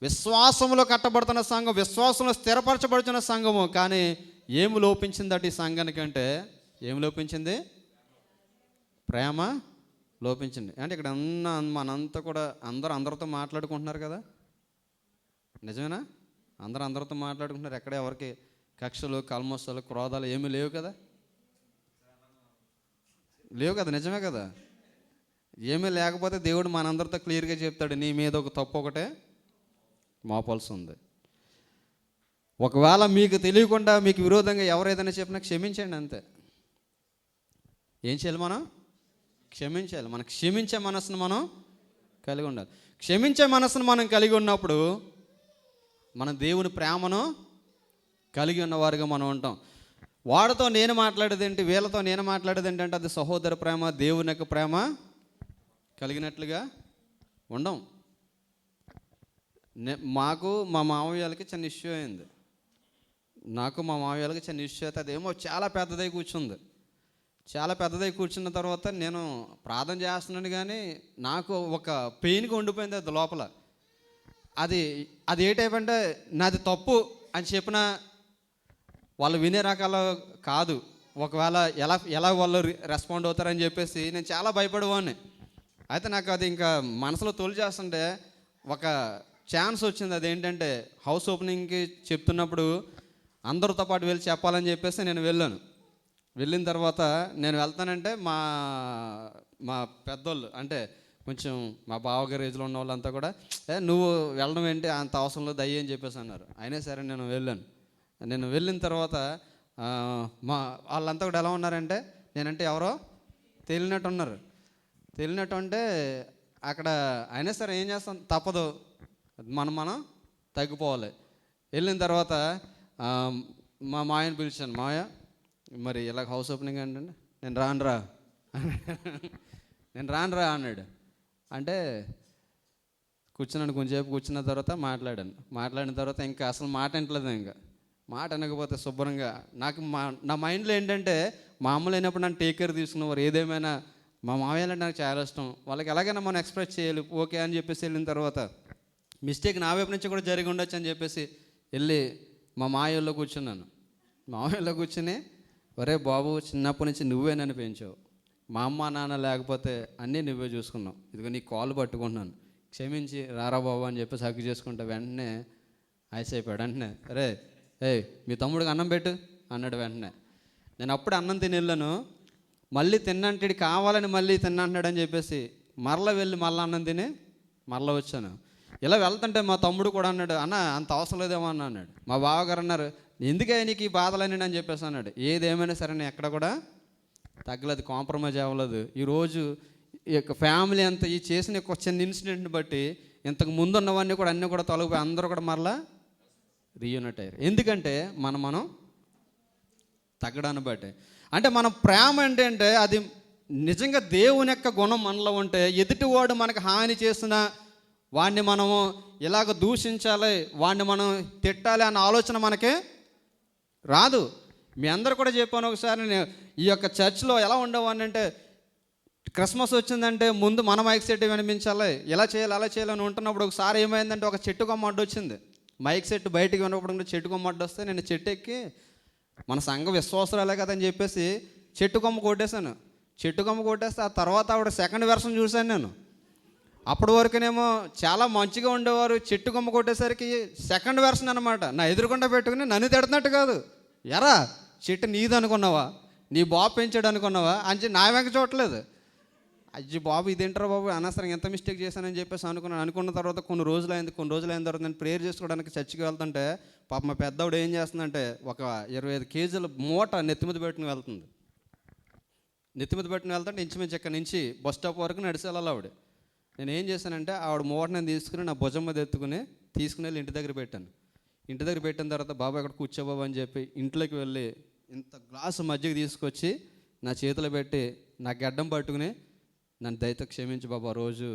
విశ్వాసములో కట్టబడుతున్న సంఘం, విశ్వాసంలో స్థిరపరచబడుతున్న సంఘము. కానీ ఏమి లోపించింది అటు ఈ సంఘానికి అంటే? ఏమి లోపించింది? ప్రేమ లోపించింది. అంటే ఇక్కడ మనంతా కూడా అందరితో మాట్లాడుకుంటున్నారు కదా, నిజమేనా? అందరితో మాట్లాడుకుంటున్నారు. ఎక్కడ ఎవరికి కక్షలు, కల్మోసాలు, క్రోధాలు ఏమీ లేవు కదా, నిజమే కదా. ఏమీ లేకపోతే దేవుడు మనందరితో క్లియర్గా చెప్తాడు, నీ మీద ఒక తప్పు ఒకటే మోపాల్సి ఉంది. ఒకవేళ మీకు తెలియకుండా మీకు విరోధంగా ఎవరేదైనా చెప్పినా క్షమించండి, అంతే. ఏం చేయాలి? మనం క్షమించాలి. మనం క్షమించే మనసును మనం కలిగి ఉండాలి. క్షమించే మనసును మనం కలిగి ఉన్నప్పుడు మన దేవుని ప్రేమను కలిగి ఉన్నవారుగా మనం ఉంటాం. వాడితో నేను మాట్లాడేది ఏంటి, వీళ్ళతో నేను మాట్లాడేది ఏంటంటే అది సహోదర ప్రేమ, దేవుని యొక్క ప్రేమ కలిగినట్లుగా ఉండం. మాకు మా మామయ్యలకి చిన్న ఇష్యూ అయింది. అయితే అదేమో చాలా పెద్దదై కూర్చున్న తర్వాత నేను ప్రార్థన చేస్తున్నాను, కానీ నాకు ఒక పెయిన్గా ఉండిపోయింది అది లోపల. అది ఏ టైప్ అంటే, నాది తప్పు అని చెప్పిన వాళ్ళు వినే రకాలు కాదు. ఒకవేళ ఎలా వాళ్ళు రెస్పాండ్ అవుతారని చెప్పేసి నేను చాలా భయపడేవాడిని. అయితే నాకు అది ఇంకా మనసులో తొలి చేస్తుంటే ఒక ఛాన్స్ వచ్చింది. అదేంటంటే హౌస్ ఓపెనింగ్కి చెప్తున్నప్పుడు అందరితో పాటు వెళ్ళి చెప్పాలని చెప్పేసి నేను వెళ్ళిన తర్వాత నేను వెళ్తానంటే మా పెద్దోళ్ళు, అంటే కొంచెం మా బావగారి ఏజ్లో ఉన్న వాళ్ళంతా కూడా నువ్వు వెళ్ళడం ఏంటి, అంత అవసరం లేదు అయ్యి అని చెప్పేసి అన్నారు. అయినా సరే నేను వెళ్ళిన తర్వాత వాళ్ళంతా కూడా ఎలా ఉన్నారంటే, నేనంటే ఎవరో తెలియనట్టు ఉన్నారు. అంటే అక్కడ అయినా సరే ఏం చేస్తాం, తప్పదు, మనం తగ్గిపోవాలి. వెళ్ళిన తర్వాత మా మాయని పిలిచాను, మాయ మరి ఇలా హౌస్ ఓపెనింగ్ అంటే నేను రానురా అన్నాడు. అంటే కొంచెంసేపు కూర్చున్న తర్వాత మాట్లాడిన తర్వాత ఇంకా అసలు మాట వింటలేదు. ఇంకా మాట అనకపోతే శుభ్రంగా నా మైండ్లో ఏంటంటే, మా అమ్మలు అయినప్పుడు నన్ను టేక్ కేర్ తీసుకున్నవారు. ఏదేమైనా మా మామయ్య అంటే నాకు చాలా ఇష్టం, వాళ్ళకి ఎలాగైనా మనం ఎక్స్ప్రెస్ చేయాలి, ఓకే అని చెప్పేసి వెళ్ళిన తర్వాత మిస్టేక్ నా వైపు నుంచి కూడా జరిగి ఉండొచ్చు అని చెప్పేసి వెళ్ళి మా మామయ్యలో కూర్చుని ఒరే బాబు, చిన్నప్పటి నుంచి నువ్వే నన్ను పెంచావు, మా అమ్మ నాన్న లేకపోతే అన్నీ నువ్వే చూసుకున్నావు, ఇదిగో నీ కాలు పట్టుకుంటున్నాను, క్షమించి రారా బాబు అని చెప్పేసి హగ్గు చేసుకుంటా. వెంటనే ఐస్ అయిపోయాడు. వెంటనే అరే మీ తమ్ముడికి అన్నం పెట్టు అన్నాడు. వెంటనే నేను అప్పుడు అన్నం తిని వెళ్ళాను. మళ్ళీ తిన్నంటే కావాలని మళ్ళీ తిన్నంటున్నాడు అని చెప్పేసి మరలా వెళ్ళి మళ్ళీ అన్నం తిని మరలా వచ్చాను. ఇలా వెళ్తుంటే మా తమ్ముడు కూడా అన్నాడు, అన్న అంత అవసరం లేదేమో అన్నాడు. మా బావగారు అన్నారు, ఎందుకే నీకు ఈ బాధలని అని చెప్పేసి అన్నాడు. ఏదేమైనా సరే నేను ఎక్కడ కూడా తగ్గలేదు, కాంప్రమైజ్ అవ్వలేదు. ఈరోజు ఈ యొక్క ఫ్యామిలీ అంతా ఈ చేసిన ఒక చిన్న ఇన్సిడెంట్ని బట్టి ఇంతకు ముందు ఉన్నవన్నీ కూడా అన్నీ కూడా తొలగిపోయి అందరూ కూడా మరలా రీయూనైట్ అయ్యారు. ఎందుకంటే మనం తగ్గడాన్ని బట్టి. అంటే మన ప్రేమ ఏంటంటే అది నిజంగా దేవుని యొక్క గుణం మనలో ఉంటే, ఎదుటివాడు మనకు హాని చేసిన వాడిని మనము ఇలాగ దూషించాలి, వాడిని మనం తిట్టాలి అన్న ఆలోచన మనకే రాదు. మీ అందరూ కూడా చెప్పాను ఒకసారి, ఈ యొక్క చర్చ్లో ఎలా ఉండేవాడిని అంటే క్రిస్మస్ వచ్చిందంటే ముందు మన మైక్ సెట్ వినిపించాలి, ఇలా చేయాలి అలా చేయాలని ఉంటున్నప్పుడు ఒకసారి ఏమైందంటే ఒక చెట్టు కొమ్మ అడ్డు వచ్చింది. మైక్ సెట్ బయటికి వినప్పుడు చెట్టు కొమ్మ అడ్డు వస్తే నేను చెట్టు ఎక్కి మన సంఘ విశ్వాసరాలే కదని చెప్పేసి చెట్టు కొమ్మ కొట్టేశాను. చెట్టు కొమ్మ కొట్టేస్తే ఆ తర్వాత ఆవిడ సెకండ్ వెర్షన్ చూశాను నేను. అప్పటి వరకునేమో చాలా మంచిగా ఉండేవారు, చెట్టు కొమ్మ కొట్టేసరికి సెకండ్ వెర్షన్ అనమాట. నా ఎదురుకుండా పెట్టుకుని నన్ను తిడుతున్నట్టు కాదు, ఎరా చెట్టు నీది అనుకున్నావా, నీ బాబు పెంచాడు అనుకున్నావా అని నా వెంక చూడలేదు. అజ్జి బాబు ఇదేంటారా బాబు అనవసరంగా ఎంత మిస్టేక్ చేశానని చెప్పేసి అనుకున్న తర్వాత కొన్ని రోజులు అయిన తర్వాత నేను ప్రేయర్ చేసుకోవడానికి చర్చికి వెళ్తుంటే పాప మా పెద్దవాడు ఏం చేస్తుందంటే ఒక 25 కేజీల మూట నెత్తిమీద పెట్టుకుని వెళ్తుంది. నెత్తిమీద పెట్టుకుని వెళ్తుంటే ఇంచుమించు ఇక్కడ నుంచి బస్ స్టాప్ వరకు నడిచి వెళ్ళాలి ఆవిడ. నేను ఏం చేశానంటే ఆవిడ మూట నేను తీసుకుని నా భుజం మీద ఎత్తుకుని తీసుకుని వెళ్ళి ఇంటి దగ్గర పెట్టాను. ఇంటి దగ్గర పెట్టిన తర్వాత బాబు అక్కడ కూర్చోబాబు అని చెప్పి ఇంట్లోకి వెళ్ళి ఇంత గ్లాసు మజ్జిగ తీసుకొచ్చి నా చేతిలో పెట్టి నా గడ్డం పట్టుకుని నన్ను దయతో క్షమించు బాబు, ఆ రోజు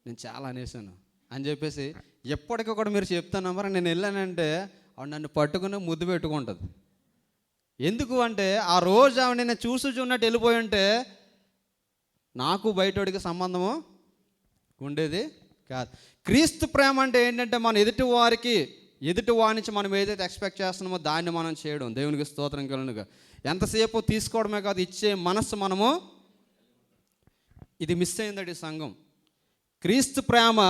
నేను చాలా అనేసాను అని చెప్పేసి ఎప్పటికీ కూడా మీరు చెప్తాను మరి నేను వెళ్ళానంటే ఆవిడ నన్ను పట్టుకుని ముద్దు పెట్టుకుంటుంది. ఎందుకు అంటే ఆ రోజు ఆవిడ నేను చూన్నట్టు వెళ్ళిపోయి ఉంటే నాకు బయటోడికి సంబంధము ఉండేది కాదు. క్రీస్తు ప్రేమ అంటే ఏంటంటే మన ఎదుటి వారి నుంచి మనం ఏదైతే ఎక్స్పెక్ట్ చేస్తున్నామో దాన్ని మనం చేయడం. దేవునికి స్తోత్రం కలుగునుగా. ఎంతసేపు తీసుకోవడమే కాదు, ఇచ్చే మనస్సు మనము. ఇది మిస్ అయిందండి సంఘం. క్రీస్తు ప్రేమ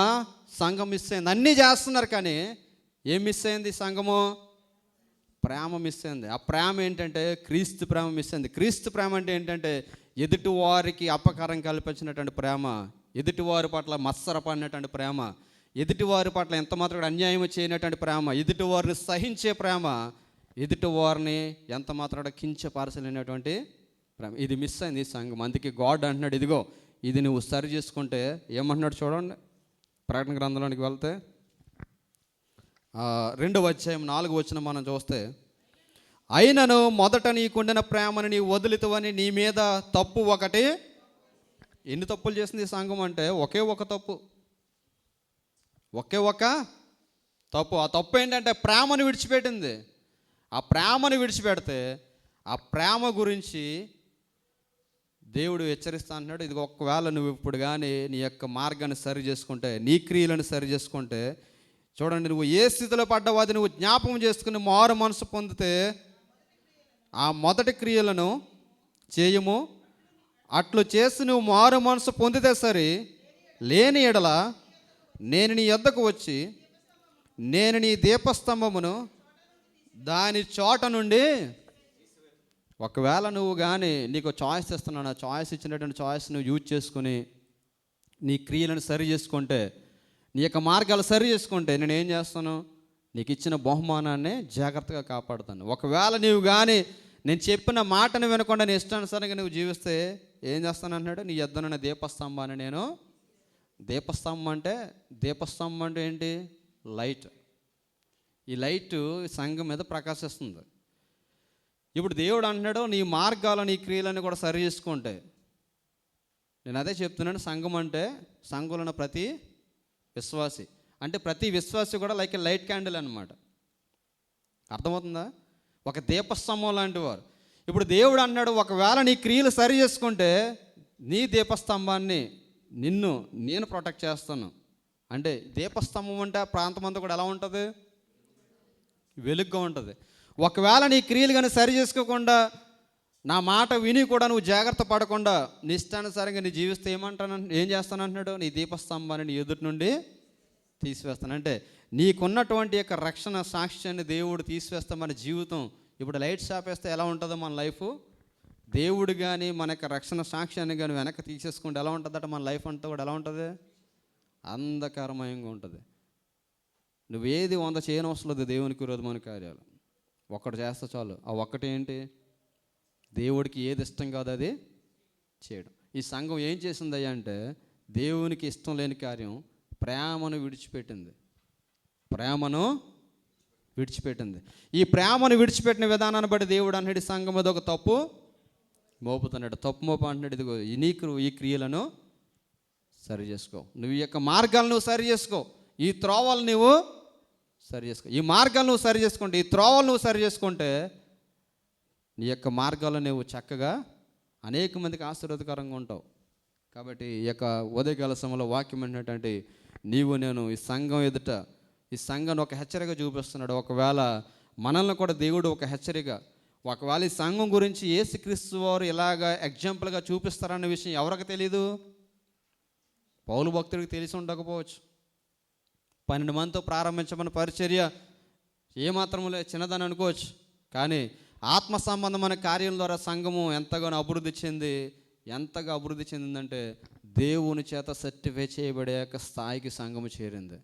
సంఘం మిస్ అయింది. అన్నీ చేస్తున్నారు కానీ ఏం మిస్ అయింది? సంఘము ప్రేమ మిస్ అయింది. ఆ ప్రేమ ఏంటంటే క్రీస్తు ప్రేమ మిస్ అయింది. క్రీస్తు ప్రేమ అంటే ఏంటంటే ఎదుటి వారికి అపకారం కల్పించినటువంటి ప్రేమ, ఎదుటివారి పట్ల మత్సరపడినటువంటి ప్రేమ, ఎదుటివారి పట్ల ఎంత మాత్రం అన్యాయం చేయనటువంటి ప్రేమ, ఎదుటివారిని సహించే ప్రేమ, ఎదుటివారిని ఎంత మాత్రం కించపరచలేనటువంటి ప్రేమ. ఇది మిస్ అయింది ఈ సంఘం. అందుకే గాడ్ అంటున్నాడు, ఇదిగో ఇది నువ్వు సరి చేసుకుంటే ఏమంటున్నాడు చూడండి. ప్రకటన గ్రంథంలోనికి వెళ్తే 2వ అధ్యాయం 4వ వచనం మనం చూస్తే, అయినను మొదట నీకుండిన ప్రేమను నీ వదులుతావని నీ మీద తప్పు ఒకటి. ఎన్ని తప్పులు చేసింది ఈ సంఘం అంటే ఒకే ఒక తప్పు. ఆ తప్పు ఏంటంటే ప్రేమను విడిచిపెట్టింది. ఆ ప్రేమను విడిచిపెడితే ఆ ప్రేమ గురించి దేవుడు హెచ్చరిస్తా అంటున్నాడు. ఇది ఒకవేళ నువ్వు ఇప్పుడు కానీ నీ యొక్క మార్గాన్ని సరి చేసుకుంటే, నీ క్రియలను సరి చేసుకుంటే, చూడండి నువ్వు ఏ స్థితిలో పడ్డావో అది నువ్వు జ్ఞాపకం చేసుకుని మారు మనసు పొందితే ఆ మొదటి క్రియలను చేయము. అట్లు చేసి నువ్వు మారు మనసు పొందితే సరి, లేని ఎడల నేను నీ యొద్దకు వచ్చి నేను నీ దీపస్తంభమును దాని చోట నుండి. ఒకవేళ నువ్వు కానీ నీకు చాయిస్ ఇస్తున్నాను, ఆ చాయిస్ ఇచ్చినటువంటి చాయిస్ నువ్వు యూజ్ చేసుకుని నీ క్రియలను సరి చేసుకుంటే, నీ యొక్క మార్గాలు సరి చేసుకుంటే నేను ఏం చేస్తాను? నీకు ఇచ్చిన బహుమానాన్ని జాగ్రత్తగా కాపాడుతాను. ఒకవేళ నువ్వు కానీ నేను చెప్పిన మాటను వినకుండా నీ ఇష్టానుసారంగా నువ్వు జీవిస్తే ఏం చేస్తాను అన్నాడు, నీ యొద్దనున్న దీపస్తంభాన్ని నేను. దీపస్తంభం అంటే ఏంటి? లైట్. ఈ లైట్ సంఘం మీద ప్రకాశిస్తుంది. ఇప్పుడు దేవుడు అంటున్నాడు నీ మార్గాలు నీ క్రియలను కూడా సరి చేసుకుంటే. నేను అదే చెప్తున్నాను, సంఘం అంటే సంఘంలో ప్రతి విశ్వాసి అంటే ప్రతి విశ్వాసి కూడా లైక్ లైట్ క్యాండిల్ అనమాట. అర్థమవుతుందా? ఒక దీపస్తంభం లాంటి వారు. ఇప్పుడు దేవుడు అన్నాడు ఒకవేళ నీ క్రియలు సరి చేసుకుంటే నీ దీపస్తంభాన్ని నేను ప్రొటెక్ట్ చేస్తాను. అంటే దీపస్తంభం అంటే ఆ ప్రాంతం అంతా కూడా ఎలా ఉంటుంది? వెలుగుగా ఉంటుంది. ఒకవేళ నీ క్రియలు కానీ సరి చేసుకోకుండా నా మాట విని కూడా నువ్వు జాగ్రత్త పడకుండా నీ ఇష్టానుసారంగా నీ జీవిస్తే ఏం చేస్తానంటున్నాడు? నీ దీపస్తంభాన్ని నీ ఎదుటి నుండి తీసివేస్తాను. అంటే నీకున్నటువంటి యొక్క రక్షణ సాక్ష్యాన్ని దేవుడు తీసివేస్తే మన జీవితం ఇప్పుడు లైట్స్ ఆపేస్తే ఎలా ఉంటుందో మన లైఫ్, దేవుడు కానీ మన యొక్క రక్షణ సాక్ష్యాన్ని కానీ వెనక్కి తీసేసుకుంటే ఎలా ఉంటుందట మన లైఫ్ అంతా కూడా ఎలా ఉంటుంది? అంధకారమయంగా ఉంటుంది. నువ్వేది 100 చేయనవసరం లేదు దేవునికి విరోధమైన కార్యాలు. ఒక్కటి చేస్తే చాలు. ఆ ఒక్కటి ఏంటి? దేవుడికి ఏది ఇష్టం కాదు అది చేయడం. ఈ సంఘం ఏం చేసిందయ్యా అంటే దేవునికి ఇష్టం లేని కార్యం ప్రేమను విడిచిపెట్టింది. ఈ ప్రేమను విడిచిపెట్టిన విధానాన్ని బట్టి దేవుడు అన్నాడు సంఘం మీద ఒక తప్పు మోపుతున్నాడు. తప్పు మోపు అంటున్నాడు, ఇదిగో ఈ క్రియలను సరి చేసుకో, నువ్వు ఈ యొక్క మార్గాలను నువ్వు సరి చేసుకో, ఈ త్రోవలు నువ్వు సరి చేసుకో, ఈ మార్గాలు నువ్వు సరి చేసుకుంటే, ఈ త్రోవలు నువ్వు సరి చేసుకుంటే నీ యొక్క మార్గాలు నువ్వు చక్కగా అనేక మందికి ఆశీర్వాదకరంగా ఉంటావు. కాబట్టి ఈ యొక్క ఉదయకాల సమయంలో వాక్యం ఏంటంటే నీవు నేను ఈ సంఘం ఎదుట ఈ సంఘాన్ని ఒక హెచ్చరిక చూపిస్తున్నాడు. ఒకవేళ మనల్ని కూడా దేవుడు ఒక హెచ్చరిక, ఒకవేళ ఈ సంఘం గురించి యేసుక్రీస్తు వారు ఇలాగ ఎగ్జాంపుల్గా చూపిస్తారన్న విషయం ఎవరికి తెలీదు? పౌలు భక్తుడికి తెలిసి ఉండకపోవచ్చు. 12 మందితో ప్రారంభించమని పరిచర్య ఏమాత్రము చిన్నదని అనుకోవచ్చు, కానీ ఆత్మ సంబంధమైన కార్యం ద్వారా సంఘము ఎంతగానో ఎంతగా అభివృద్ధి చెందిందంటే దేవుని చేత సర్టిఫై చేయబడే యొక్క స్థాయికి సంఘము చేరింది.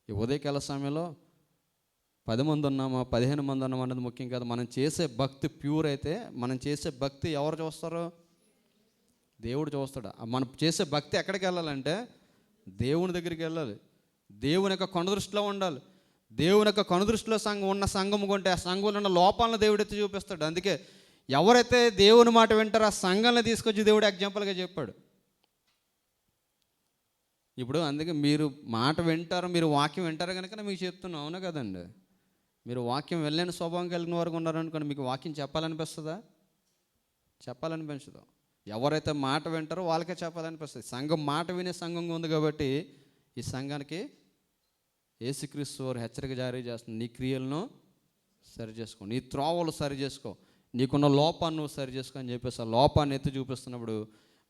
ఈ ఉదయకాల సమయంలో 10 మంది ఉన్నామా 15 మంది ఉన్నామా అన్నది ముఖ్యం కాదు. మనం చేసే భక్తి ప్యూర్ అయితే, మనం చేసే భక్తి ఎవరు చూస్తారో? దేవుడు చూస్తాడు. మనం చేసే భక్తి ఎక్కడికి వెళ్ళాలంటే దేవుని దగ్గరికి వెళ్ళాలి. దేవుని యొక్క కనుదృష్టిలో ఉండాలి. దేవుని యొక్క కనుదృష్టిలో సంఘం కొంటే ఆ సంఘంలో ఉన్న లోపాలను దేవుడు ఎత్తి చూపిస్తాడు. అందుకే ఎవరైతే దేవుని మాట వింటారో ఆ సంఘాన్ని తీసుకొచ్చి దేవుడు ఎగ్జాంపుల్గా చెప్పాడు. ఇప్పుడు అందుకే మీరు మాట వింటారు, మీరు వాక్యం వింటారు కనుక మీకు చెప్తున్నాను, అవునా కదండి? మీరు వాక్యం వెళ్ళని స్వభావం కలిగిన వారు ఉన్నారనుకోండి, మీకు వాక్యం చెప్పాలనిపిస్తుందా? చెప్పాలనిపించదు. ఎవరైతే మాట వింటారో వాళ్ళకే చెప్పాలనిపిస్తుంది. సంఘం మాట వినే సంఘంగా ఉంది కాబట్టి ఈ సంఘానికి యేసుక్రీస్తు వారు హెచ్చరిక జారీ చేస్తుంది. నీ క్రియలను సరి చేసుకో, నీ త్రోవలు సరి చేసుకో, నీకున్న లోపాన్ని నువ్వు సరి చేసుకో అని చెప్పేసి ఆ లోపాన్ని ఎత్తి చూపిస్తున్నప్పుడు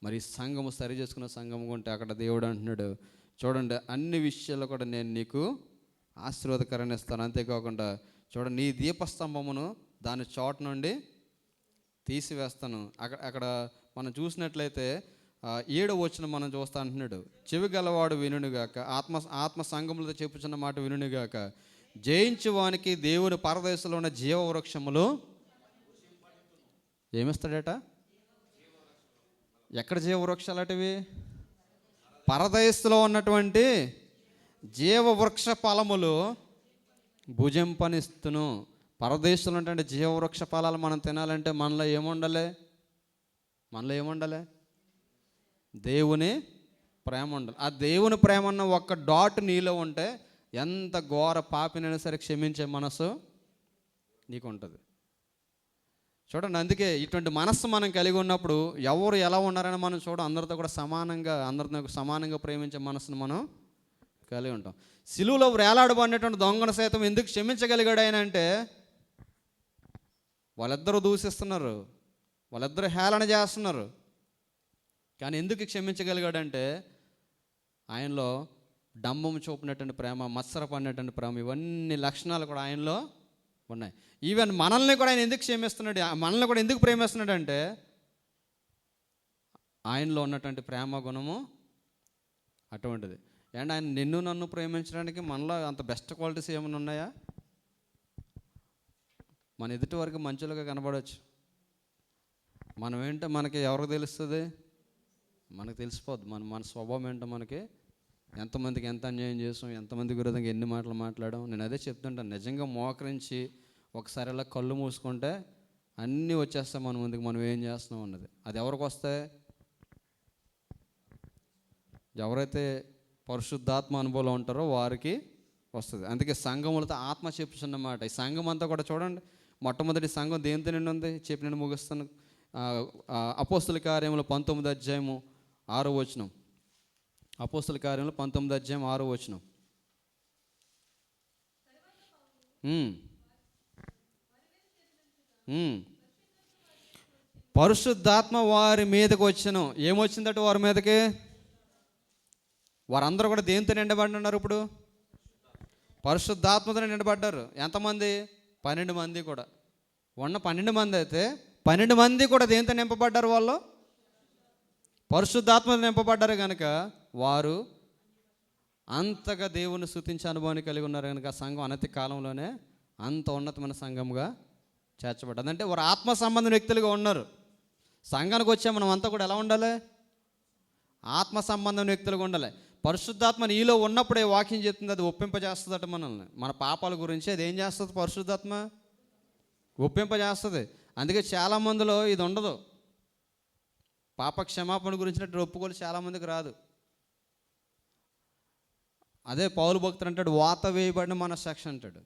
మరి సంఘము సరి చేసుకున్న సంఘము ఉంటే అక్కడ దేవుడు అంటున్నాడు, చూడండి అన్ని విషయాల్లో కూడా నేను నీకు ఆశీర్వాదకరాన్ని ఇస్తాను. అంతేకాకుండా చూడండి నీ దీపస్తంభమును దాని చోట నుండి తీసివేస్తాను. అక్కడ మనం చూసినట్లయితే 7వ వచనం మనం చూస్తా అంటున్నాడు, చెవి గలవాడు వినుగాక, ఆత్మ సంఘములతో చెప్పుచున్న మాట వినుగాక, జయించు వానికి దేవుని పరదేశంలో ఉన్న జీవవృక్షములు ఏమిస్తాడట? ఎక్కడ జీవవృక్షాలు అటివి? పరదేశంలో ఉన్నటువంటి జీవవృక్ష ఫలములు భుజింపనిస్తును. పరదేశంలో అంటే జీవవృక్ష ఫలాలు మనం తినాలంటే మనలో ఏముండాలి? దేవుని ప్రేమ ఉండాలి. ఆ దేవుని ప్రేమ అన్న ఒక్క డాట్ నీలో ఉంటే ఎంత ఘోర పాపినైనా సరే క్షమించే మనసు నీకు ఉంటుంది. చూడండి, అందుకే ఇటువంటి మనస్సు మనం కలిగి ఉన్నప్పుడు ఎవరు ఎలా ఉన్నారని మనం అందరితో కూడా సమానంగా ప్రేమించే మనసును మనం కలిగి ఉంటాం. సిలువలో వేలాడబడినటువంటి దొంగను సైతం ఎందుకు క్షమించగలిగాడు ఆయన అంటే, వాళ్ళిద్దరూ దూషిస్తున్నారు, వాళ్ళిద్దరూ హేళన చేస్తున్నారు, కానీ ఎందుకు క్షమించగలిగాడంటే ఆయనలో డంబం చూపినటువంటి ప్రేమ, మత్సరపడినటువంటి ప్రేమ, ఇవన్నీ లక్షణాలు కూడా ఆయనలో ఉన్నాయి. ఈవెన్ మనల్ని కూడా ఆయన ఎందుకు క్షమిస్తున్నాడు, మనల్ని కూడా ఎందుకు ప్రేమిస్తున్నాడు అంటే ఆయనలో ఉన్నటువంటి ప్రేమ గుణము అటువంటిది. అండ్ ఆయన నిన్ను నన్ను ప్రేమించడానికి మనలో అంత బెస్ట్ క్వాలిటీస్ ఏమైనా ఉన్నాయా? మన ఎదుటి వరకు మంచులుగా కనబడవచ్చు, మనం ఏంటో మనకి ఎవరికి తెలుస్తుంది? మనకు తెలిసిపోద్ది. మన స్వభావం ఏంటో మనకి, ఎంతమందికి ఎంత అన్యాయం చేసాం, ఎంతమంది విరోధంగా ఎన్ని మాటలు మాట్లాడాం. నేను అదే చెప్తుంటాను, నిజంగా మోకరించి ఒకసారి అలా కళ్ళు మూసుకుంటే అన్నీ వచ్చేస్తాయి మన ముందుకు, మనం ఏం చేస్తున్నాం అన్నది. అది ఎవరికి వస్తాయి? ఎవరైతే పరిశుద్ధాత్మ అనుభవంలో ఉంటారో వారికి వస్తుంది. అందుకే సంఘములతో ఆత్మ చెప్పుచున్నమాట. ఈ సంఘం అంతా కూడా చూడండి, మొట్టమొదటి సంఘం దేనితో నిండి ఉంది చెప్పి నేను ముగిస్తాను. అపోస్తుల కార్యములు 19వ అధ్యాయము 6వ వచనం. అపోస్తుల కార్యములు 19వ అధ్యాయం 6వ వచనం. పరిశుద్ధాత్మ వారి మీదకి వచ్చాను. ఏమొచ్చిందట వారి మీదకి? వారందరూ కూడా దేనితో నిండబడినారు? ఇప్పుడు పరిశుద్ధాత్మతో నిండబడ్డారు. ఎంతమంది? 12 మంది కూడా. ఉన్న 12 మంది అయితే 12 మంది కూడా దేంతో నింపబడ్డారు? వాళ్ళు పరిశుద్ధాత్మతో నింపబడ్డారు కనుక వారు అంతగా దేవుని స్తుతించే అనుభవాన్ని కలిగి ఉన్నారు కనుక ఆ సంఘం అనతి కాలంలోనే అంత ఉన్నతమైన సంఘంగా చేర్చబడ్డది. అంటే వారు ఆత్మ సంబంధం వ్యక్తులుగా ఉన్నారు. సంఘానికి వచ్చే మనం అంతా కూడా ఎలా ఉండాలి? ఆత్మ సంబంధం వ్యక్తులుగా ఉండాలి. పరిశుద్ధాత్మ నీలో ఉన్నప్పుడే వాక్యం చెప్తుంది, అది ఒప్పింపజేస్తుందట మనల్ని. మన పాపాల గురించి అది ఏం చేస్తుంది? పరిశుద్ధాత్మ ఒప్పింపజేస్తుంది. అందుకే చాలామందిలో ఇది ఉండదు. పాప క్షమాపణ గురించినట్టు ఒప్పుకోలు చాలామందికి రాదు. అదే పౌలు భక్తుడు అంటాడు, వాత వేయబడిన మనస్సాక్షి అంటాడు.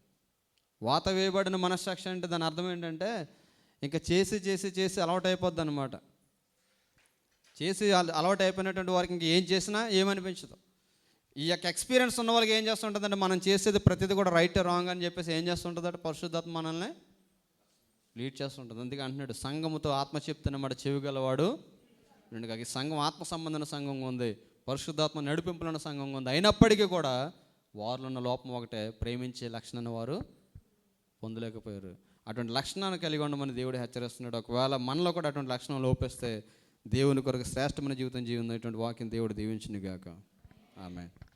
వాత వేయబడిన మనస్సాక్షి అంటే దాని అర్థం ఏంటంటే ఇంకా చేసి చేసి చేసి అలవాటు అయిపోద్ది అనమాట. చేసి అలవాటు అయిపోయినటువంటి వారికి ఇంక ఏం చేసినా ఏమనిపించదు. ఈ యొక్క ఎక్స్పీరియన్స్ ఉన్న వాళ్ళకి ఏం చేస్తుంటుందంటే మనం చేసేది ప్రతిదీ కూడా రైట్ రాంగ్ అని చెప్పేసి ఏం చేస్తుంటుందంటే పరిశుద్ధాత్మ మనల్ని లీడ్ చేస్తుంటుంది. అందుకే అంటున్నాడు, సంఘముతో ఆత్మ చెప్తున్నమాట చెవిగలవాడు రెండు. ఈ సంఘం ఆత్మ సంబంధమైన సంఘంగా ఉంది, పరిశుద్ధాత్మ నడిపింపులున్న సంఘంగా ఉంది. అయినప్పటికీ కూడా వారిలో ఉన్న లోపం ఒకటే, ప్రేమించే లక్షణాన్ని వారు పొందలేకపోయారు. అటువంటి లక్షణాన్ని కలిగి ఉండమని దేవుడు హెచ్చరిస్తున్నాడు. ఒకవేళ మనలో కూడా అటువంటి లక్షణం లోపిస్తే దేవుని కొరకు శ్రేష్టమైన జీవితం జీవించేటువంటి వాక్యం దేవుడు దీవించును గాక. ఆమేన్.